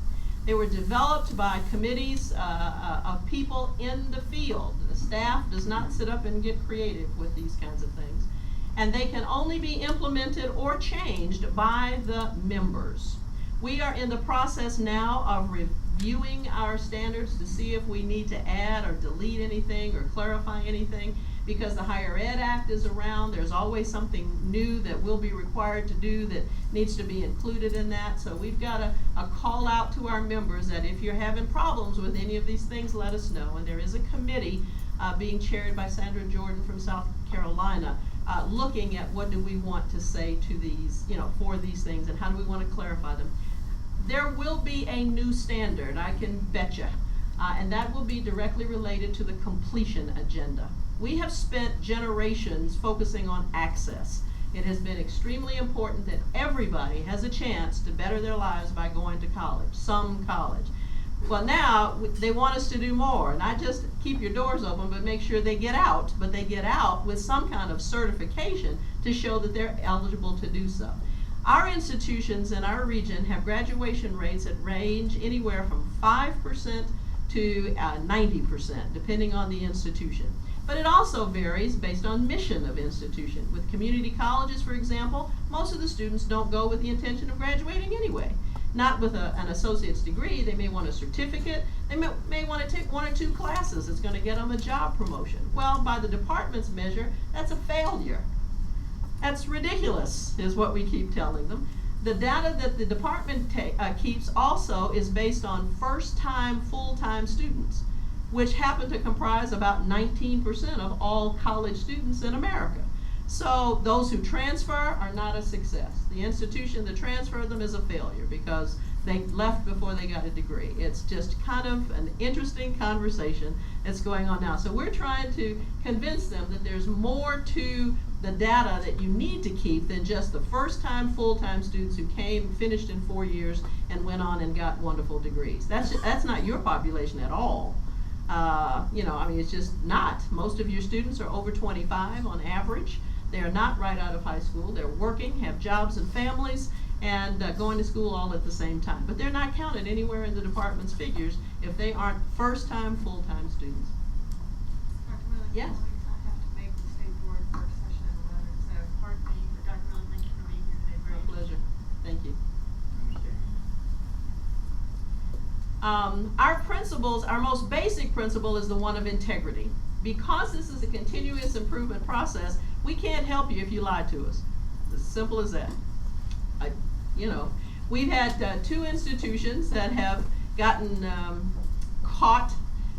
They were developed by committees of people in the field. The staff does not sit up and get creative with these kinds of things. And they can only be implemented or changed by the members. We are in the process now of reviewing our standards to see if we need to add or delete anything or clarify anything, because the Higher Ed Act is around. There's always something new that we'll be required to do that needs to be included in that. So we've got a call out to our members that if you're having problems with any of these things, let us know. And there is a committee being chaired by Sandra Jordan from South Carolina, looking at what do we want to say to these, for these things, and how do we want to clarify them. There will be a new standard, I can bet you, and that will be directly related to the completion agenda. We have spent generations focusing on access. It has been extremely important that everybody has a chance to better their lives by going to college, some college. Well, now they want us to do more, not just keep your doors open, but make sure they get out, but they get out with some kind of certification to show that they're eligible to do so. Our institutions in our region have graduation rates that range anywhere from 5% to 90%, depending on the institution. But it also varies based on mission of institution. With community colleges, for example, most of the students don't go with the intention of graduating anyway. Not with an associate's degree. They may want a certificate. They may want to take 1 or 2 classes that's going to get them a job promotion. Well, by the department's measure, that's a failure. That's ridiculous, is what we keep telling them. The data that the department keeps also is based on first-time, full-time students, which happen to comprise about 19% of all college students in America. So those who transfer are not a success. The institution that transferred them is a failure because they left before they got a degree. It's just kind of an interesting conversation that's going on now. So we're trying to convince them that there's more to the data that you need to keep than just the first-time, full-time students who came, finished in 4 years, and went on and got wonderful degrees. That's not your population at all. It's just not. Most of your students are over 25 on average. They are not right out of high school. They're working, have jobs and families, and going to school all at the same time. But they're not counted anywhere in the department's figures if they aren't first-time, full-time students. Dr. Wheelan, Yes. I have to make the state board work session at 11, so pardon me, but Dr. Wheelan, thank you for being here today. My pleasure. Thank you. Our principles, our most basic principle is the one of integrity. Because this is a continuous improvement process, we can't help you if you lie to us. As simple as that. We've had 2 institutions that have gotten caught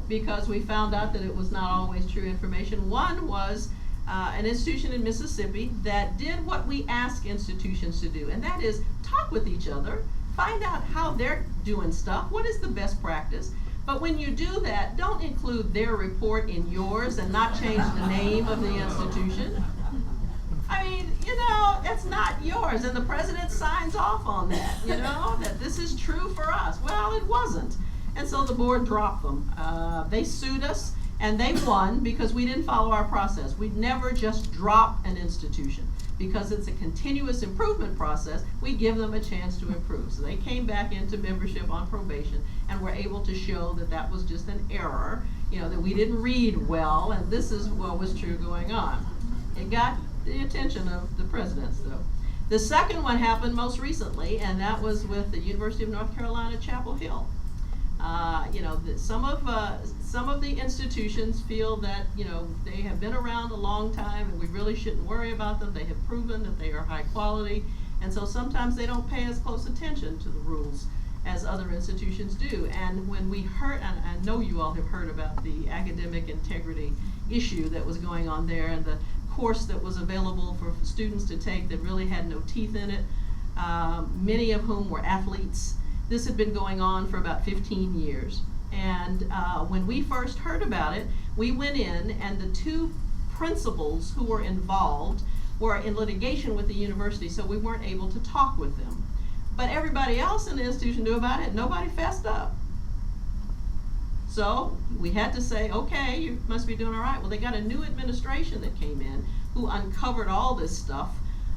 because we found out that it was not always true information. One was an institution in Mississippi that did what we ask institutions to do, and that is talk with each other, find out how they're doing stuff, what is the best practice. But when you do that, don't include their report in yours and not change the name of the institution. I mean, it's not yours, and the president signs off on that, that this is true for us. Well, it wasn't. And so the board dropped them. They sued us, and they won because we didn't follow our process. We'd never just drop an institution. Because it's a continuous improvement process, we give them a chance to improve. So they came back into membership on probation and were able to show that that was just an error, that we didn't read well, and this is what was true going on. It got the attention of the presidents, though. The second one happened most recently, and that was with the University of North Carolina, Chapel Hill. Some of the institutions feel that, they have been around a long time and we really shouldn't worry about them. They have proven that they are high quality And so sometimes they don't pay as close attention to the rules as other institutions do. And when we heard, and I know you all have heard about the academic integrity issue that was going on there, and the course that was available for students to take that really had no teeth in it, many of whom were athletes. This had been going on for about 15 years. And when we first heard about it, we went in, and the two principals who were involved were in litigation with the university, so we weren't able to talk with them. But everybody else in the institution knew about it. Nobody fessed up. So we had to say, okay, you must be doing all right. Well, they got a new administration that came in who uncovered all this stuff,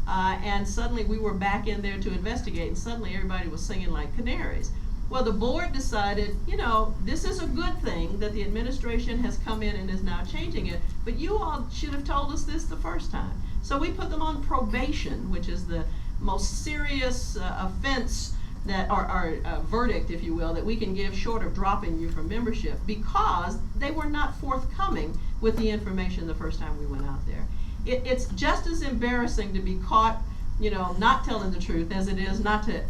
and suddenly we were back in there to investigate, and suddenly everybody was singing like canaries. Well, the board decided, you know, this is a good thing that the administration has come in and is now changing it, but you all should have told us this the first time. So we put them on probation, which is the most serious offense that, or verdict, if you will, that we can give short of dropping you from membership, because they were not forthcoming with the information the first time we went out there. It's just as embarrassing to be caught, you know, not telling the truth as it is not to,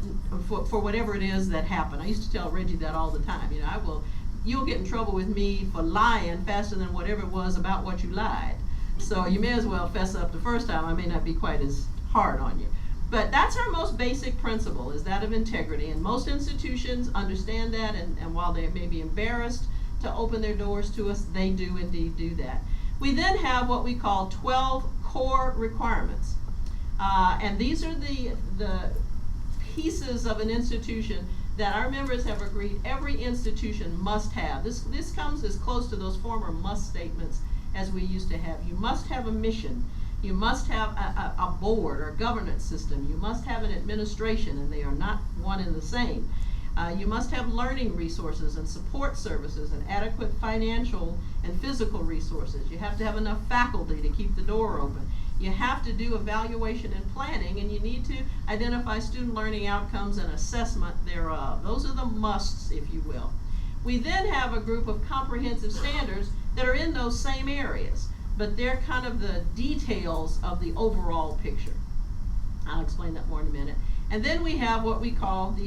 for whatever it is that happened. I used to tell Reggie that all the time. You know, you'll get in trouble with me for lying faster than whatever it was about what you lied. So you may as well fess up the first time. I may not be quite as hard on you. But that's our most basic principle, is that of integrity. And most institutions understand that, and while they may be embarrassed to open their doors to us, they do indeed do that. We then have what we call 12 core requirements. And these are the pieces of an institution that our members have agreed every institution must have. This comes as close to those former must statements as we used to have. You must have a mission. You must have a board or governance system. You must have an administration, and they are not one and the same. You must have learning resources and support services and adequate financial and physical resources. You have to have enough faculty to keep the door open. You have to do evaluation and planning, and you need to identify student learning outcomes and assessment thereof. Those are the musts, if you will. We then have a group of comprehensive standards that are in those same areas, but they're kind of the details of the overall picture. I'll explain that more in a minute. And then we have what we call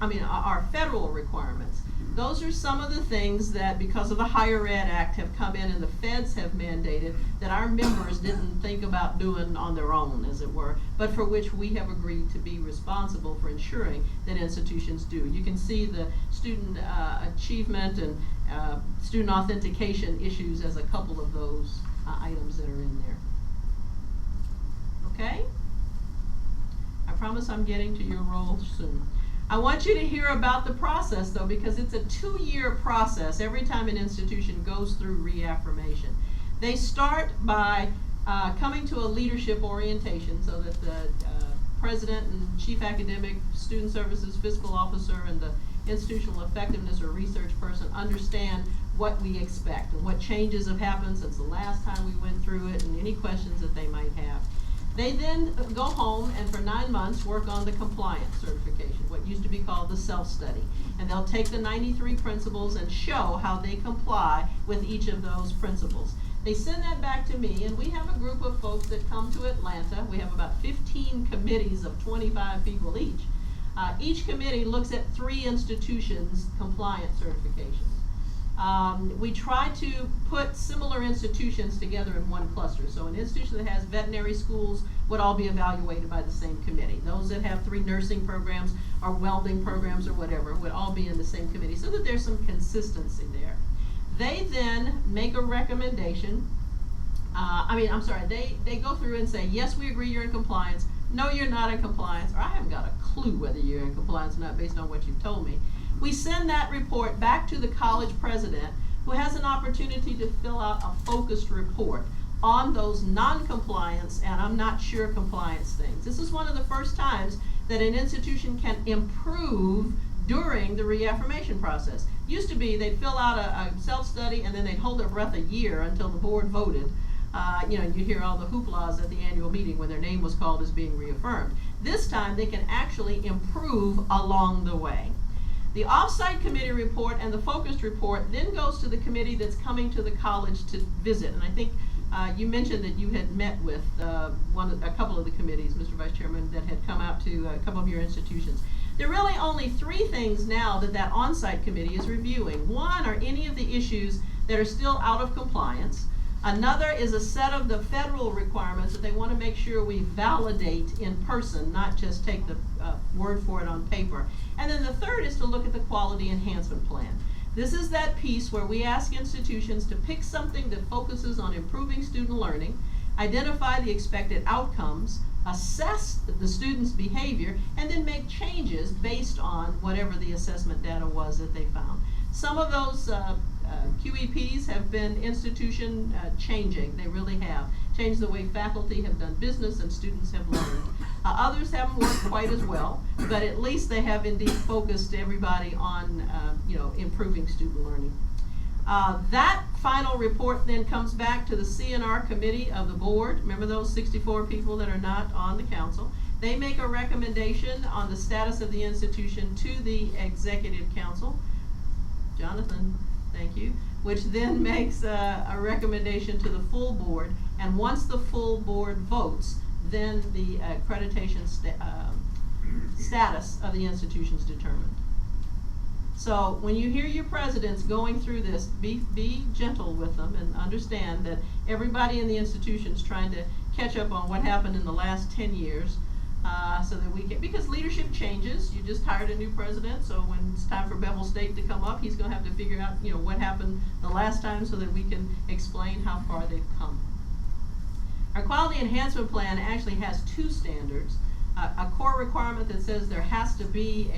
our federal requirements. Those are some of the things that, because of the Higher Ed Act, have come in and the feds have mandated that our members didn't think about doing on their own, as it were, but for which we have agreed to be responsible for ensuring that institutions do. You can see the student achievement and student authentication issues as a couple of those items that are in there. Okay? I promise I'm getting to your role soon. I want you to hear about the process, though, because it's a 2-year process every time an institution goes through reaffirmation. They start by coming to a leadership orientation so that the president and chief academic, student services, fiscal officer, and the institutional effectiveness or research person understand what we expect and what changes have happened since the last time we went through it, and any questions that they might have. They then go home and for 9 months work on the compliance certification, what used to be called the self-study. And they'll take the 93 principles and show how they comply with each of those principles. They send that back to me, and we have a group of folks that come to Atlanta. We have about 15 committees of 25 people each. Each committee looks at 3 institutions' compliance certifications. We try to put similar institutions together in one cluster. So an institution that has veterinary schools would all be evaluated by the same committee. Those that have 3 nursing programs or welding programs or whatever would all be in the same committee, so that there's some consistency there. They then make a recommendation. They go through and say, yes, we agree you're in compliance. No, you're not in compliance. Or I haven't got a clue whether you're in compliance or not based on what you've told me. We send that report back to the college president, who has an opportunity to fill out a focused report on those non-compliance and I'm not sure compliance things. This is one of the first times that an institution can improve during the reaffirmation process. Used to be they'd fill out a self-study and then they'd hold their breath a year until the board voted. You hear all the hooplas at the annual meeting when their name was called as being reaffirmed. This time they can actually improve along the way. The off-site committee report and the focused report then goes to the committee that's coming to the college to visit. And I think You mentioned that you had met with a couple of the committees, Mr. Vice Chairman, that had come out to a couple of your institutions. There are really only three things now that on-site committee is reviewing. One are any of the issues that are still out of compliance. Another is a set of the federal requirements that they want to make sure we validate in person, not just take the word for it on paper. And then the third is to look at the quality enhancement plan. This is that piece where we ask institutions to pick something that focuses on improving student learning, identify the expected outcomes, assess the student's behavior, and then make changes based on whatever the assessment data was that they found. Some of those QEPs have been institution changing. They really have changed the way faculty have done business and students have learned. Others haven't worked quite as well, but at least they have indeed focused everybody on improving student learning. That final report then comes back to the CNR committee of the board. Remember those 64 people that are not on the council? They make a recommendation on the status of the institution to the executive council. Jonathan, thank you. Which then makes a recommendation to the full board, and once the full board votes, then the accreditation status of the institution is determined. So when you hear your presidents going through this, be gentle with them and understand that everybody in the institution is trying to catch up on what happened in the last 10 years. So that we can, because leadership changes. You just hired a new president, so when it's time for Bevel State to come up, he's going to have to figure out, what happened the last time so that we can explain how far they've come. Our quality enhancement plan actually has two standards. A core requirement that says there has to be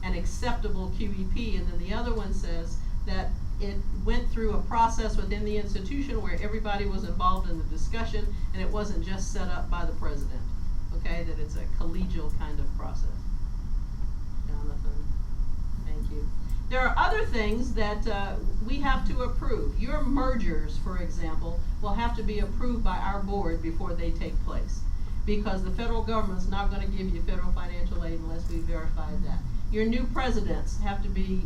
an acceptable QEP, and then the other one says that it went through a process within the institution where everybody was involved in the discussion and it wasn't just set up by the president. Okay, that it's a collegial kind of process. Jonathan, thank you. There are other things that we have to approve. Your mergers, for example, will have to be approved by our board before they take place, because the federal government's not going to give you federal financial aid unless we verified that. Your new presidents have to be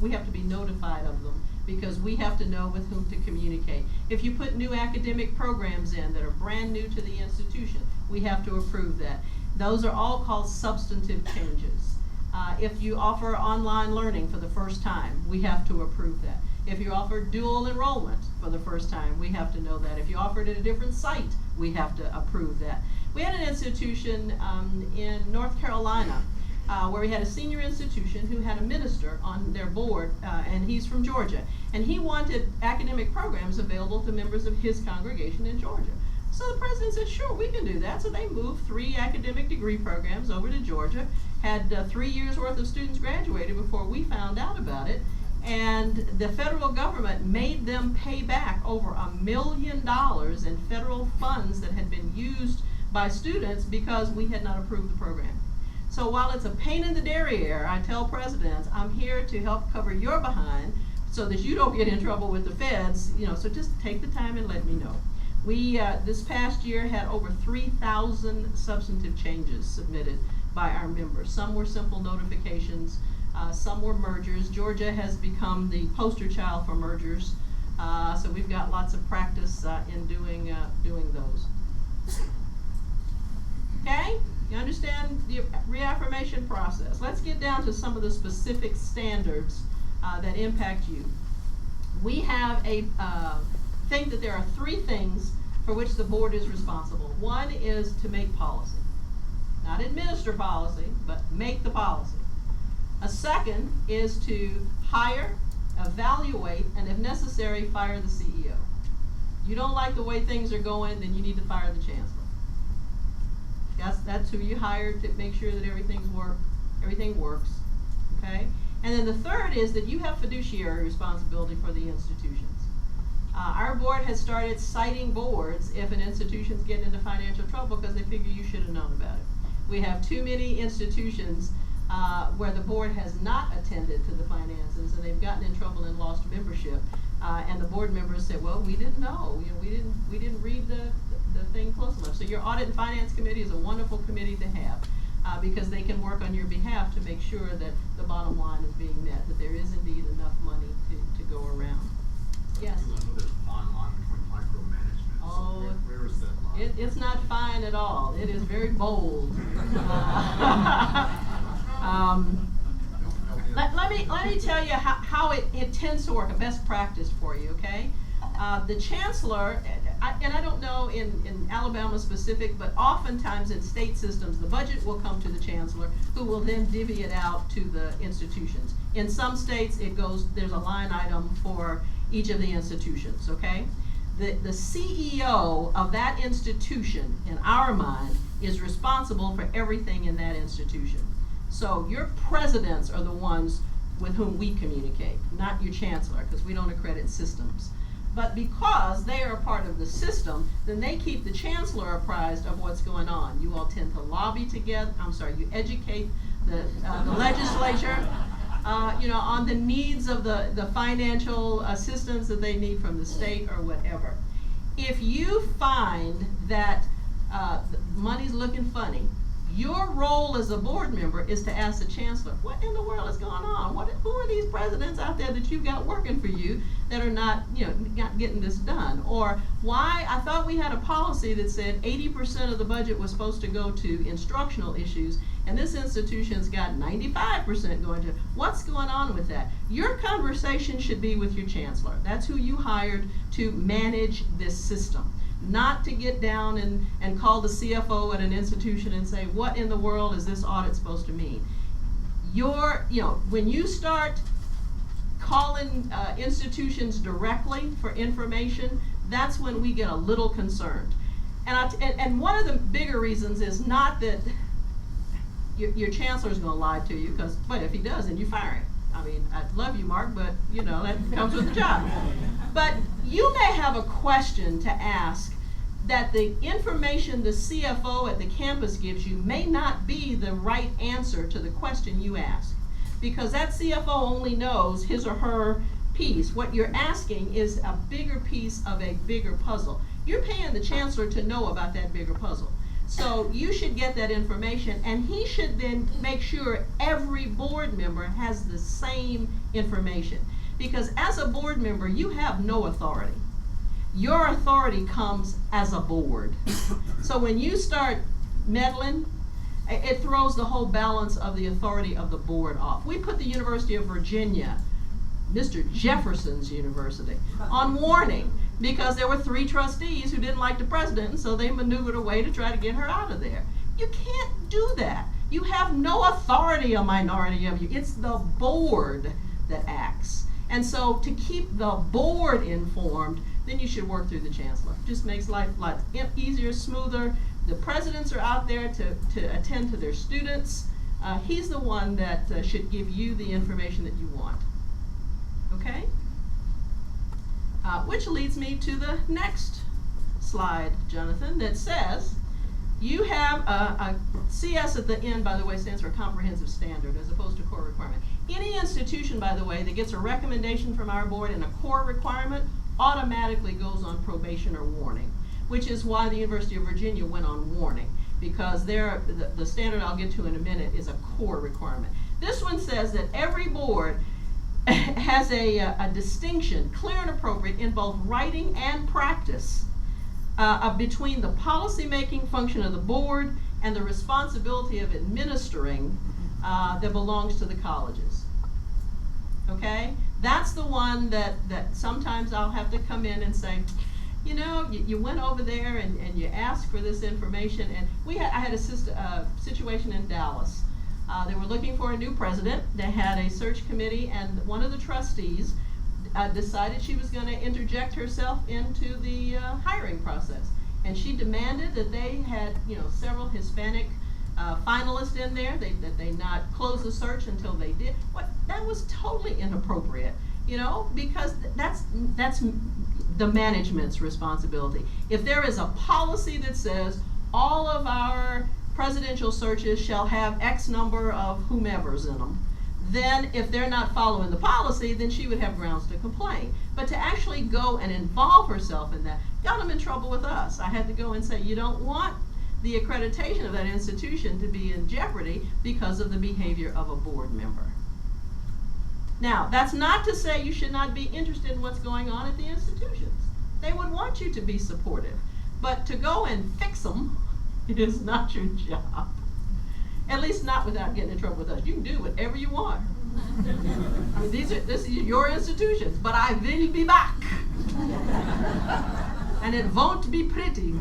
we have to be notified of them, because we have to know with whom to communicate. If you put new academic programs in that are brand new to the institution, we have to approve that. Those are all called substantive changes. If you offer online learning for the first time, we have to approve that. If you offer dual enrollment for the first time, we have to know that. If you offer it at a different site, we have to approve that. We had an institution in North Carolina where we had a senior institution who had a minister on their board, and he's from Georgia, and he wanted academic programs available to members of his congregation in Georgia. So the president said, sure, we can do that. So they moved 3 academic degree programs over to Georgia, had 3 years worth of students graduated before we found out about it, and the federal government made them pay back over $1 million in federal funds that had been used by students because we had not approved the program. So while it's a pain in the derriere, I tell presidents, I'm here to help cover your behind so that you don't get in trouble with the feds, so just take the time and let me know. We, this past year, had over 3,000 substantive changes submitted by our members. Some were simple notifications, some were mergers. Georgia has become the poster child for mergers, so we've got lots of practice in doing those. Okay? You understand the reaffirmation process. Let's get down to some of the specific standards that impact you. We have think that there are 3 things for which the board is responsible. One is to make policy. Not administer policy, but make the policy. A second is to hire, evaluate, and if necessary, fire the CEO. You don't like the way things are going, then you need to fire the chancellor. That's who you hired to make sure that everything works, okay? And then the third is that you have fiduciary responsibility for the institutions. Our board has started citing boards if an institution's getting into financial trouble because they figure you should have known about it. We have too many institutions where the board has not attended to the finances and they've gotten in trouble and lost membership. And the board members said, well, we didn't know. We didn't read the thing close enough. So your audit and finance committee is a wonderful committee to have because they can work on your behalf to make sure that the bottom line is being met, that there is indeed enough money to go around. Yes? A little bit of fine line between It's not fine at all. It is very bold. Let me tell you how it tends to work, a best practice for you, okay? The chancellor, and I don't know in Alabama specific, but oftentimes in state systems, the budget will come to the chancellor, who will then divvy it out to the institutions. In some states, there's a line item for each of the institutions, okay? The CEO of that institution, in our mind, is responsible for everything in that institution. So your presidents are the ones with whom we communicate, not your chancellor, because we don't accredit systems. But because they are a part of the system, then they keep the chancellor apprised of what's going on. You all tend to lobby together, you educate the legislature, on the needs of the financial assistance that they need from the state or whatever. If you find that money's looking funny, your role as a board member is to ask the chancellor, what in the world is going on? Who are these presidents out there that you've got working for you that are not getting this done? Or why, I thought we had a policy that said 80% of the budget was supposed to go to instructional issues, and this institution's got 95% going to, what's going on with that? Your conversation should be with your chancellor. That's who you hired to manage this system. Not to get down and call the CFO at an institution and say, what in the world is this audit supposed to mean? When you start calling institutions directly for information, that's when we get a little concerned. And one of the bigger reasons is not that your chancellor's gonna lie to you, but if he does, then you fire him. I mean, I love you, Mark, but that comes with the job. But you may have a question to ask that the information the CFO at the campus gives you may not be the right answer to the question you ask. Because that CFO only knows his or her piece. What you're asking is a bigger piece of a bigger puzzle. You're paying the chancellor to know about that bigger puzzle. So you should get that information, and he should then make sure every board member has the same information. Because as a board member, you have no authority. Your authority comes as a board. So when you start meddling, it throws the whole balance of the authority of the board off. We put the University of Virginia, Mr. Jefferson's university, on warning because there were 3 trustees who didn't like the president, and so they maneuvered a way to try to get her out of there. You can't do that. You have no authority, a minority of you. It's the board that acts. And so to keep the board informed, then you should work through the chancellor. Just makes life a lot easier, smoother. The presidents are out there to attend to their students. He's the one that should give you the information that you want. Okay? Which leads me to the next slide, Jonathan, that says you have a CS at the end, by the way, stands for comprehensive standard as opposed to core requirement. Any institution, by the way, that gets a recommendation from our board and a core requirement automatically goes on probation or warning, which is why the University of Virginia went on warning, because the standard I'll get to in a minute is a core requirement. This one says that every board has a distinction, clear and appropriate, in both writing and practice between the policy-making function of the board and the responsibility of administering that belongs to the colleges. Okay? That's the one that sometimes I'll have to come in and say, you went over there and you asked for this information, and I had a situation in Dallas. They were looking for a new president. They had a search committee, and one of the trustees decided she was going to interject herself into the hiring process. And she demanded that they had, several Hispanic finalists in there, that they not close the search until they did. That was totally inappropriate, because that's the management's responsibility. If there is a policy that says all of our presidential searches shall have X number of whomevers in them, then if they're not following the policy, then she would have grounds to complain. But to actually go and involve herself in that got them in trouble with us. I had to go and say, you don't want the accreditation of that institution to be in jeopardy because of the behavior of a board member. Now, that's not to say you should not be interested in what's going on at the institutions. They would want you to be supportive. But to go and fix them is not your job. At least not without getting in trouble with us. You can do whatever you want. I mean, this is your institutions, but I will be back. And it won't be pretty.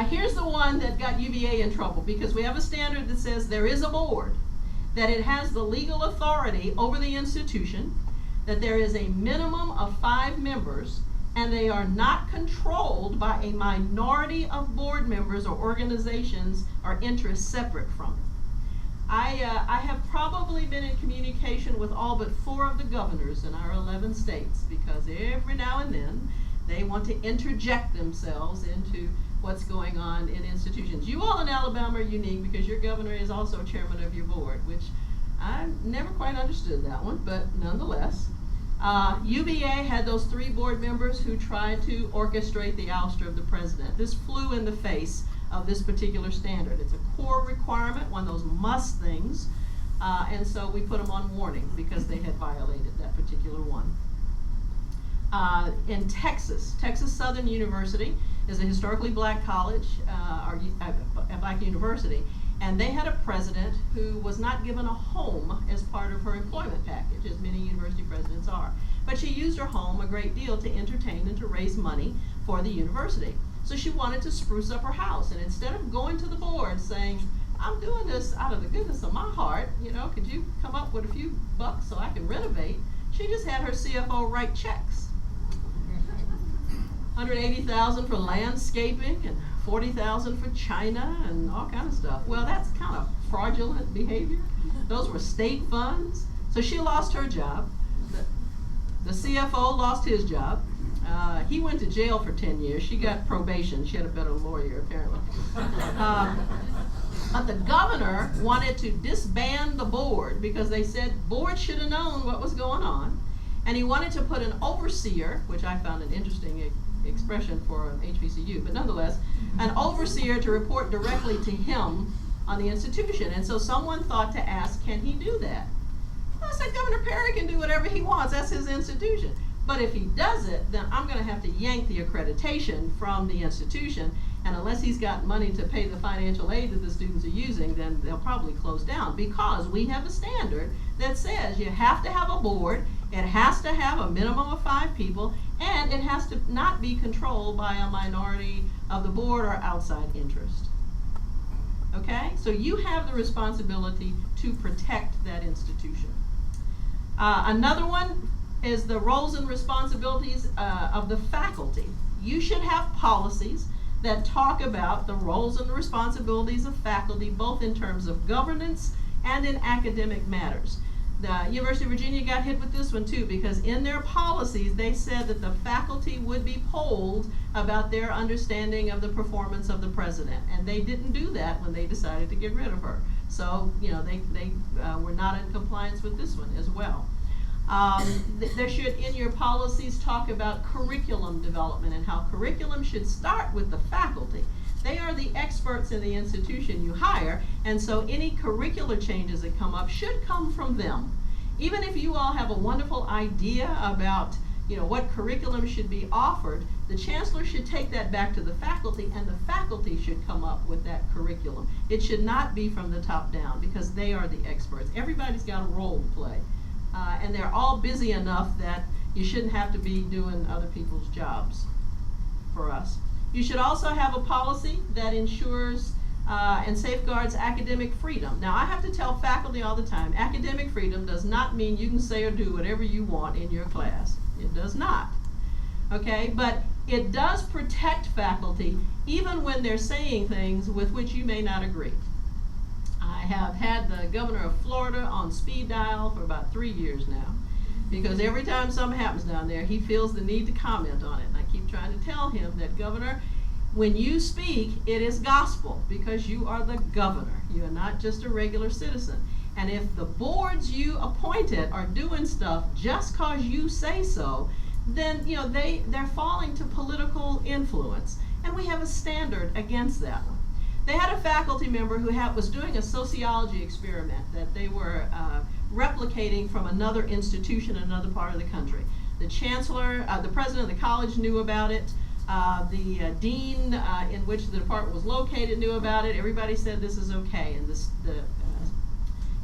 Here's the one that got UVA in trouble, because we have a standard that says there is a board, that it has the legal authority over the institution, that there is a minimum of 5 members, and they are not controlled by a minority of board members or organizations or interests separate from it. I have probably been in communication with all but 4 of the governors in our 11 states, because every now and then they want to interject themselves into what's going on in institutions. You all in Alabama are unique because your governor is also chairman of your board, which I never quite understood that one, but nonetheless. UVA had those 3 board members who tried to orchestrate the ouster of the president. This flew in the face of this particular standard. It's a core requirement, one of those must things, and so we put them on warning because they had violated that particular one. In Texas Southern University is a historically black college, or a black university, and they had a president who was not given a home as part of her employment package, as many university presidents are. But she used her home a great deal to entertain and to raise money for the university. So she wanted to spruce up her house, and instead of going to the board saying, I'm doing this out of the goodness of my heart, you know, could you come up with a few bucks so I can renovate? She just had her CFO write checks. $180,000 for landscaping and $40,000 for China and all kind of stuff. Well, that's kind of fraudulent behavior. Those were state funds. So she lost her job. The CFO lost his job. He went to jail for 10 years. She got probation. She had a better lawyer, apparently. But the governor wanted to disband the board because they said board should have known what was going on. And he wanted to put an overseer, which I found an interesting expression for an HBCU, but nonetheless, an overseer to report directly to him on the institution. And so someone thought to ask, can he do that? I said, Governor Perry can do whatever he wants. That's his institution. But if he does it, then I'm going to have to yank the accreditation from the institution. And unless he's got money to pay the financial aid that the students are using, then they'll probably close down, because we have a standard that says you have to have a board, it has to have a minimum of 5 people, and it has to not be controlled by a minority of the board or outside interest. Okay? So you have the responsibility to protect that institution. Another one is the roles and responsibilities of the faculty. You should have policies that talk about the roles and the responsibilities of faculty, both in terms of governance and in academic matters. The University of Virginia got hit with this one too, because in their policies they said that the faculty would be polled about their understanding of the performance of the president, and they didn't do that when they decided to get rid of her. So, you know, they were not in compliance with this one as well. There should, in your policies, talk about curriculum development and how curriculum should start with the faculty. They are the experts in the institution you hire, and so any curricular changes that come up should come from them. Even if you all have a wonderful idea about, you know, what curriculum should be offered, the chancellor should take that back to the faculty, and the faculty should come up with that curriculum. It should not be from the top down, because they are the experts. Everybody's got a role to play. And they're all busy enough that you shouldn't have to be doing other people's jobs for us. You should also have a policy that ensures and safeguards academic freedom. Now, I have to tell faculty all the time, academic freedom does not mean you can say or do whatever you want in your class. It does not. Okay? But it does protect faculty even when they're saying things with which you may not agree. I have had the governor of Florida on speed dial for about 3 years now, because every time something happens down there, he feels the need to comment on it. And I keep trying to tell him that, Governor, when you speak, it is gospel, because you are the governor. You are not just a regular citizen. And if the boards you appointed are doing stuff just because you say so, then, you know, they're falling to political influence. And we have a standard against that one. They had a faculty member who was doing a sociology experiment that they were replicating from another institution in another part of the country. The chancellor, the president of the college knew about it. The dean in which the department was located knew about it. Everybody said this is okay. And the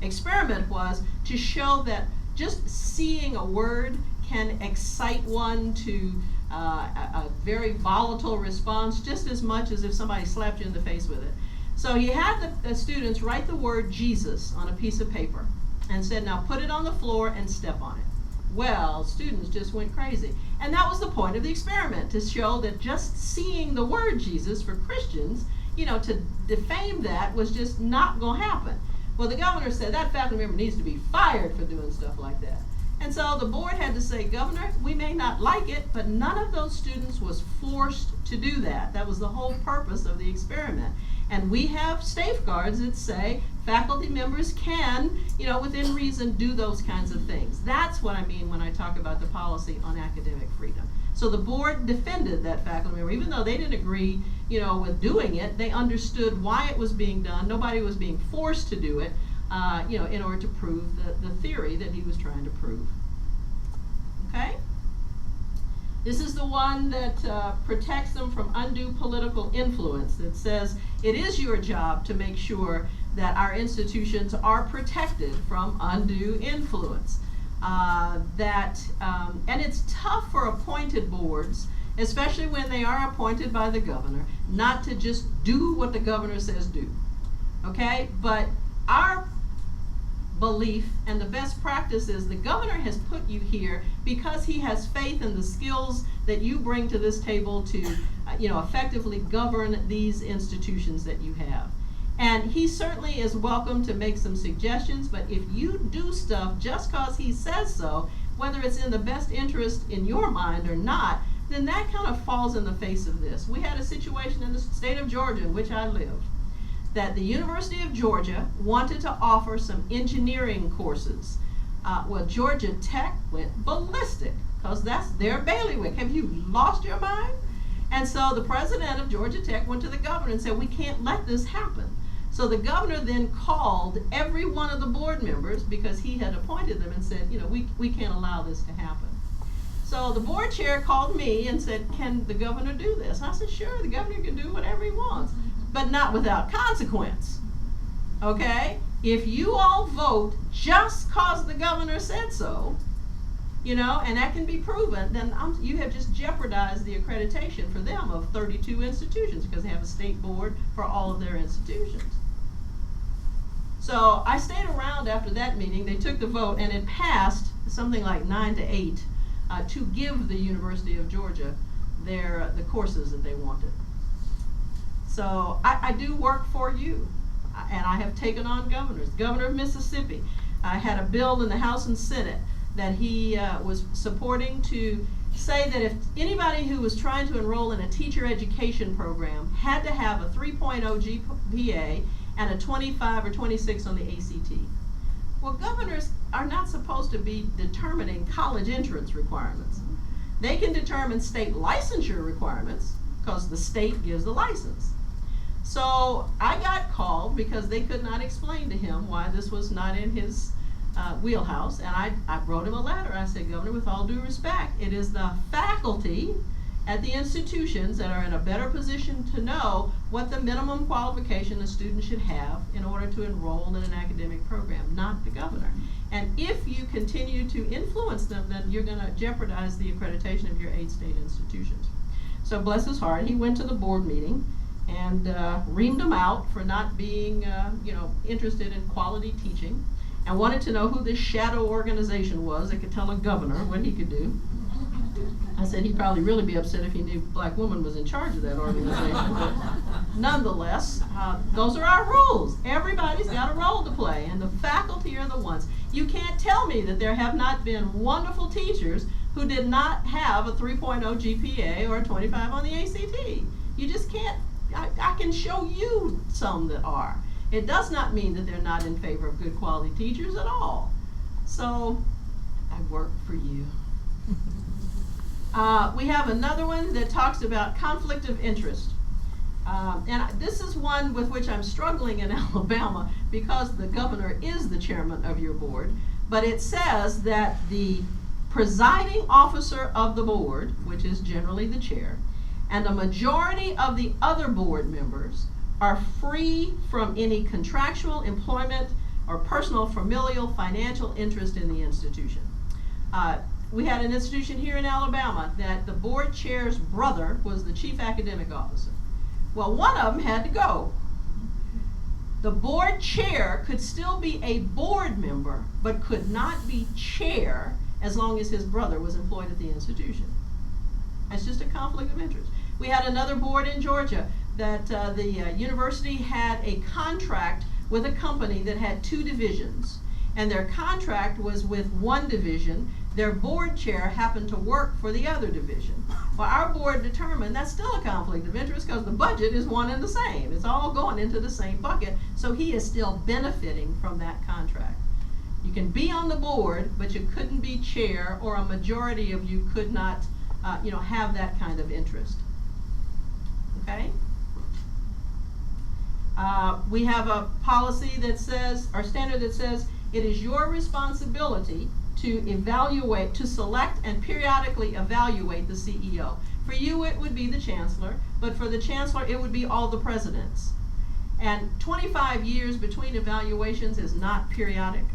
experiment was to show that just seeing a word can excite one to a very volatile response just as much as if somebody slapped you in the face with it. So he had the students write the word Jesus on a piece of paper and said, now put it on the floor and step on it. Well, students just went crazy. And that was the point of the experiment, to show that just seeing the word Jesus for Christians, to defame that was just not going to happen. Well, the governor said that faculty member needs to be fired for doing stuff like that. And so the board had to say, Governor, we may not like it, but none of those students was forced to do that. That was the whole purpose of the experiment. And we have safeguards that say faculty members can, within reason, do those kinds of things. That's what I mean when I talk about the policy on academic freedom. So the board defended that faculty member, even though they didn't agree, with doing it. They understood why it was being done. Nobody was being forced to do it, in order to prove the theory that he was trying to prove. Okay? This is the one that protects them from undue political influence. That says it is your job to make sure that our institutions are protected from undue influence. And it's tough for appointed boards, especially when they are appointed by the governor, not to just do what the governor says do. Okay? But our belief and the best practice is the governor has put you here because he has faith in the skills that you bring to this table to effectively govern these institutions that you have. And he certainly is welcome to make some suggestions, but if you do stuff just because he says so, whether it's in the best interest in your mind or not, then that kind of falls in the face of this. We had a situation in the state of Georgia in which I live, that the University of Georgia wanted to offer some engineering courses. Well, Georgia Tech went ballistic because that's their bailiwick. Have you lost your mind? And so the president of Georgia Tech went to the governor and said, we can't let this happen. So the governor then called every one of the board members, because he had appointed them, and said, we can't allow this to happen. So the board chair called me and said, can the governor do this? And I said, sure, the governor can do whatever he wants, but not without consequence. Okay? If you all vote just because the governor said so, and that can be proven, then you have just jeopardized the accreditation for them of 32 institutions, because they have a state board for all of their institutions. So I stayed around after that meeting. They took the vote, and it passed something like 9-8 to give the University of Georgia the courses that they wanted. So I do work for you, and I have taken on governors. Governor of Mississippi had a bill in the House and Senate that he was supporting to say that if anybody who was trying to enroll in a teacher education program had to have a 3.0 GPA and a 25 or 26 on the ACT. Well, governors are not supposed to be determining college entrance requirements. They can determine state licensure requirements because the state gives the license. So I got called because they could not explain to him why this was not in his wheelhouse, and I wrote him a letter. I said, Governor, with all due respect, it is the faculty at the institutions that are in a better position to know what the minimum qualification a student should have in order to enroll in an academic program, not the governor. And if you continue to influence them, then you're going to jeopardize the accreditation of your 8 state institutions. So bless his heart, he went to the board meeting and reamed them out for not being interested in quality teaching, and wanted to know who this shadow organization was that could tell a governor what he could do. I said he'd probably really be upset if he knew a black woman was in charge of that organization, but nonetheless, those are our rules. Everybody's got a role to play, and the faculty are the ones. You can't tell me that there have not been wonderful teachers who did not have a 3.0 GPA or a 25 on the ACT. You just can't. I can show you some that are. It does not mean that they're not in favor of good quality teachers at all. So I work for you. We have another one that talks about conflict of interest. And this is one with which I'm struggling in Alabama because the governor is the chairman of your board. But it says that the presiding officer of the board, which is generally the chair, and a majority of the other board members are free from any contractual, employment, or personal, familial, financial interest in the institution. We had an institution here in Alabama that the board chair's brother was the chief academic officer. Well, one of them had to go. The board chair could still be a board member, but could not be chair as long as his brother was employed at the institution. That's just a conflict of interest. We had another board in Georgia that the university had a contract with a company that had 2 divisions, and their contract was with one division. Their board chair happened to work for the other division. Well, our board determined that's still a conflict of interest because the budget is one and the same. It's all going into the same bucket, so he is still benefiting from that contract. You can be on the board, but you couldn't be chair, or a majority of you could not have that kind of interest. Okay? We have a policy that says, or standard that says, it is your responsibility to evaluate, to select and periodically evaluate the CEO. For you, it would be the chancellor, but for the chancellor, it would be all the presidents. And 25 years between evaluations is not periodic.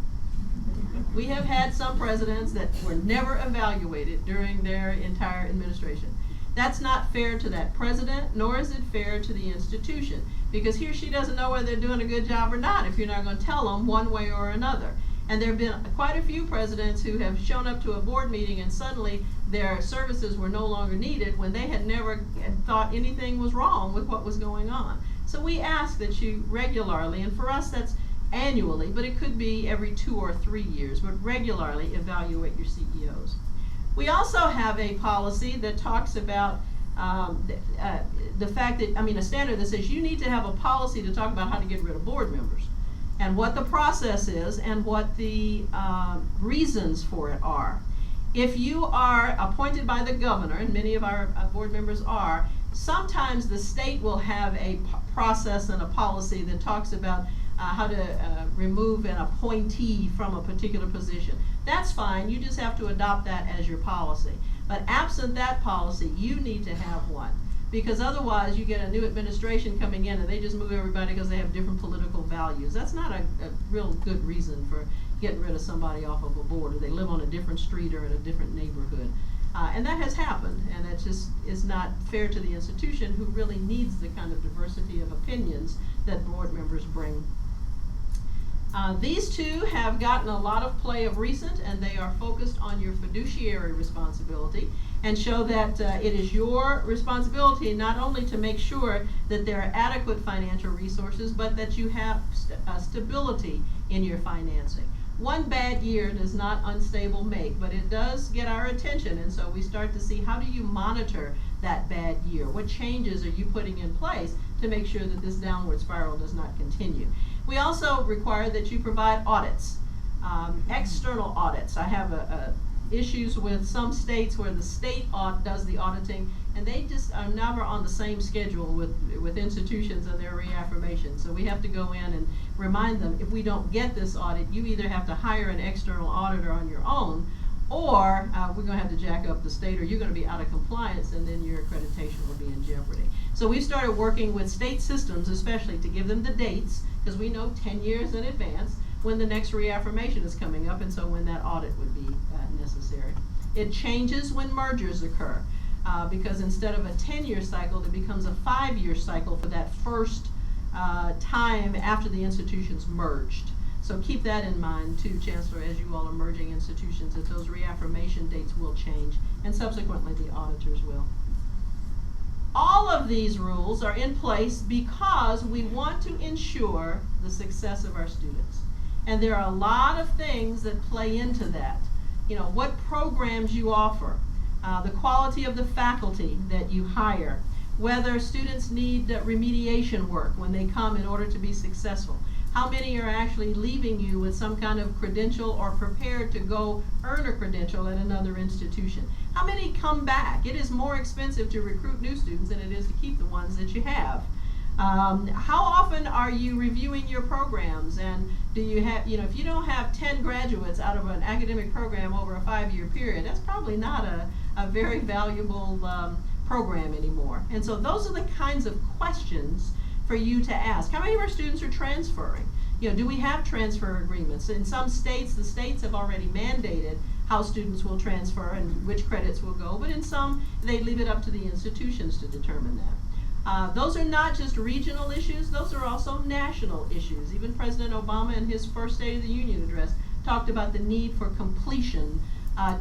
We have had some presidents that were never evaluated during their entire administration. That's not fair to that president, nor is it fair to the institution, because he or she doesn't know whether they're doing a good job or not if you're not going to tell them one way or another. And there have been quite a few presidents who have shown up to a board meeting and suddenly their services were no longer needed when they had never thought anything was wrong with what was going on. So we ask that you regularly, and for us that's annually, but it could be every 2 or 3 years, but regularly evaluate your CEOs. We also have a policy that talks about the fact that, a standard that says you need to have a policy to talk about how to get rid of board members, and what the process is, and what the reasons for it are. If you are appointed by the governor, and many of our board members are, sometimes the state will have a process and a policy that talks about how to remove an appointee from a particular position. That's fine, you just have to adopt that as your policy. But absent that policy, you need to have one. Because otherwise you get a new administration coming in and they just move everybody because they have different political values. That's not a real good reason for getting rid of somebody off of a board, or they live on a different street or in a different neighborhood. And that has happened, and it just is not fair to the institution, who really needs the kind of diversity of opinions that board members bring. These two have gotten a lot of play of recent, and they are focused on your fiduciary responsibility, and show that it is your responsibility not only to make sure that there are adequate financial resources, but that you have stability in your financing. One bad year does not unstable make, but it does get our attention, and so we start to see, how do you monitor that bad year? What changes are you putting in place to make sure that this downward spiral does not continue? We also require that you provide audits, external audits. I have issues with some states where the state does the auditing, and they just are never on the same schedule with institutions and their reaffirmation. So we have to go in and remind them, if we don't get this audit, you either have to hire an external auditor on your own, or we're going to have to jack up the state, or you're going to be out of compliance, and then your accreditation will be in jeopardy. So we started working with state systems, especially to give them the dates, because we know 10 years in advance when the next reaffirmation is coming up, and so when that audit would be necessary. It changes when mergers occur, because instead of a 10-year cycle, it becomes a 5-year cycle for that first time after the institutions merged. So keep that in mind too, Chancellor, as you all are merging institutions, that those reaffirmation dates will change, and subsequently the auditors will. All of these rules are in place because we want to ensure the success of our students. And there are a lot of things that play into that. What programs you offer, the quality of the faculty that you hire, whether students need remediation work when they come in order to be successful. How many are actually leaving you with some kind of credential or prepared to go earn a credential at another institution? How many come back? It is more expensive to recruit new students than it is to keep the ones that you have. How often are you reviewing your programs? And do you have, if you don't have 10 graduates out of an academic program over a 5-year period, that's probably not a very valuable program anymore. And so those are the kinds of questions for you to ask. How many of our students are transferring? You know, do we have transfer agreements? In some states, the states have already mandated how students will transfer and which credits will go, but in some, they leave it up to the institutions to determine that. Those are not just regional issues, those are also national issues. Even President Obama in his first State of the Union address talked about the need for completion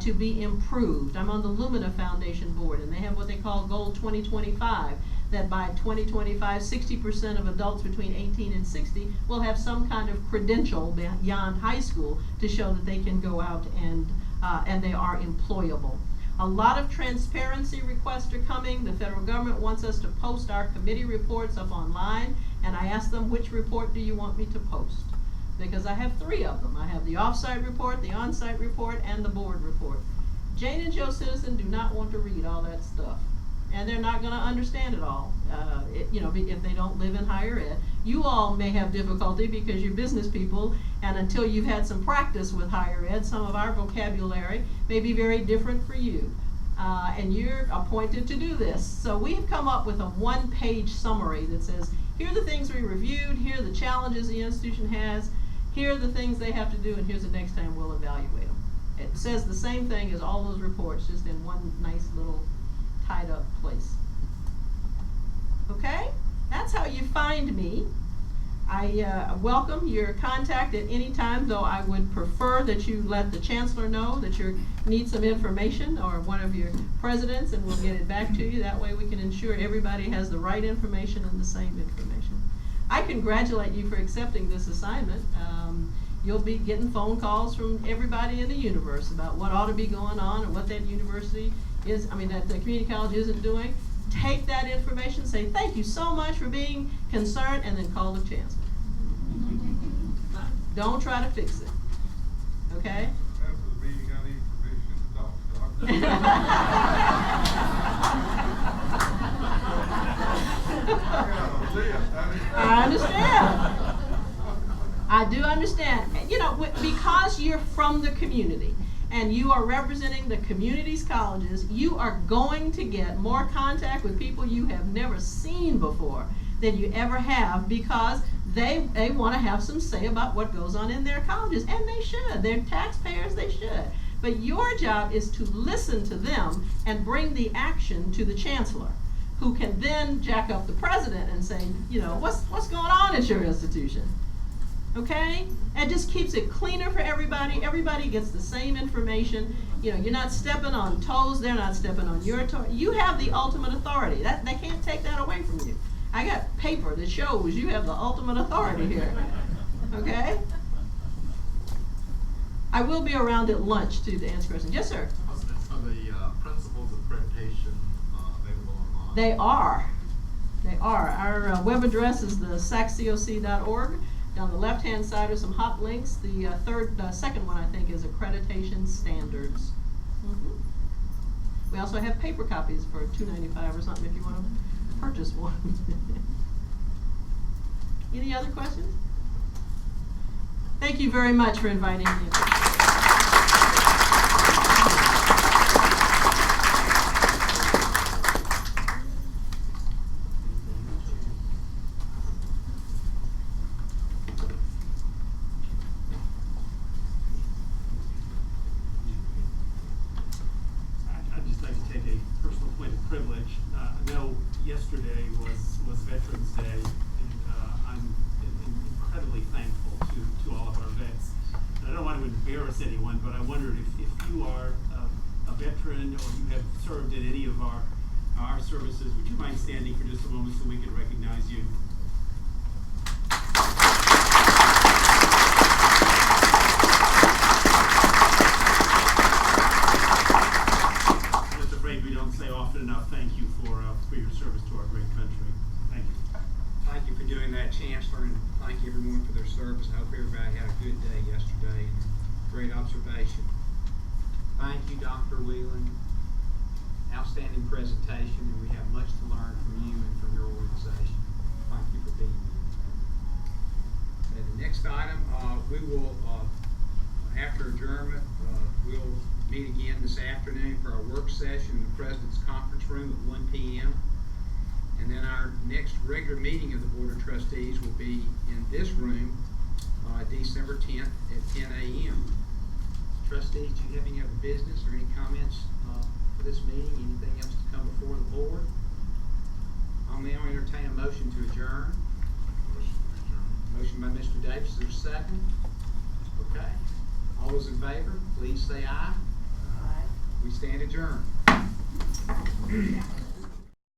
to be improved. I'm on the Lumina Foundation board, and they have what they call Goal 2025, that by 2025, 60% of adults between 18 and 60 will have some kind of credential beyond high school to show that they can go out and they are employable. A lot of transparency requests are coming. The federal government wants us to post our committee reports up online, and I asked them, which report do you want me to post? Because I have 3 of them. I have the off-site report, the on-site report, and the board report. Jane and Joe Citizen do not want to read all that stuff, and they're not going to understand it all, you know, if they don't live in higher ed. You all may have difficulty because you're business people, and until you've had some practice with higher ed, some of our vocabulary may be very different for you. And you're appointed to do this. So we've come up with a 1-page summary that says, here are the things we reviewed, here are the challenges the institution has, here are the things they have to do, and here's the next time we'll evaluate them. It says the same thing as all those reports, just in one nice little tied up place. Okay? That's how you find me. I welcome your contact at any time, though I would prefer that you let the chancellor know that you need some information, or one of your presidents, and we'll get it back to you. That way we can ensure everybody has the right information and the same information. I congratulate you for accepting this assignment. You'll be getting phone calls from everybody in the universe about what ought to be going on and what that university is, that the community college isn't doing. Take that information, say thank you so much for being concerned, and then call the chancellor. Don't try to fix it. Okay? After the meeting, I need permission to talk, I understand. I do understand. You know, because you're from the community and you are representing the community's colleges, you are going to get more contact with people you have never seen before than you ever have, because they want to have some say about what goes on in their colleges, and they should. They're taxpayers, they should. But your job is to listen to them and bring the action to the chancellor, who can then jack up the president and say, you know, what's going on at your institution? Okay? It just keeps it cleaner for everybody. Everybody gets the same information. You know, you're not stepping on toes. They're not stepping on your toes. You have the ultimate authority. They can't take that away from you. I got paper that shows you have the ultimate authority here. Okay? I will be around at lunch, too, to answer questions. Yes, sir? Are the Principles of Accreditation available online? They are. They are. Our web address is the saccoc.org. Down the left-hand side are some hot links. The second one, I think, is accreditation standards. Mm-hmm. We also have paper copies for $2.95 or something if you want to purchase one. Any other questions? Thank you very much for inviting me. I'd just like to take a personal point of privilege. I know yesterday was Veterans Day, and I'm incredibly thankful to all of our vets. And I don't want to embarrass anyone, but I wondered if you are a veteran or you have served in any of our services, would you mind standing for just a moment so we can recognize you? We don't say often enough thank you for your service to our great country. Thank you. Thank you for doing that, Chancellor, and thank you everyone for their service. I hope everybody had a good day yesterday. Great observation. Thank you, Dr. Wheelan. Outstanding presentation, and we have much to learn from you and from your organization. Thank you for being here. And the next item, we will After adjournment, we'll meet again this afternoon for our work session in the President's Conference Room at 1 p.m. And then our next regular meeting of the Board of Trustees will be in this room, December 10th at 10 a.m. Trustees, do you have any other business or any comments for this meeting? Anything else to come before the board? I'll now entertain a motion to adjourn. Motion by Mr. Davis, is there a second? Okay. All those in favor, please say aye. Aye. We stand adjourned.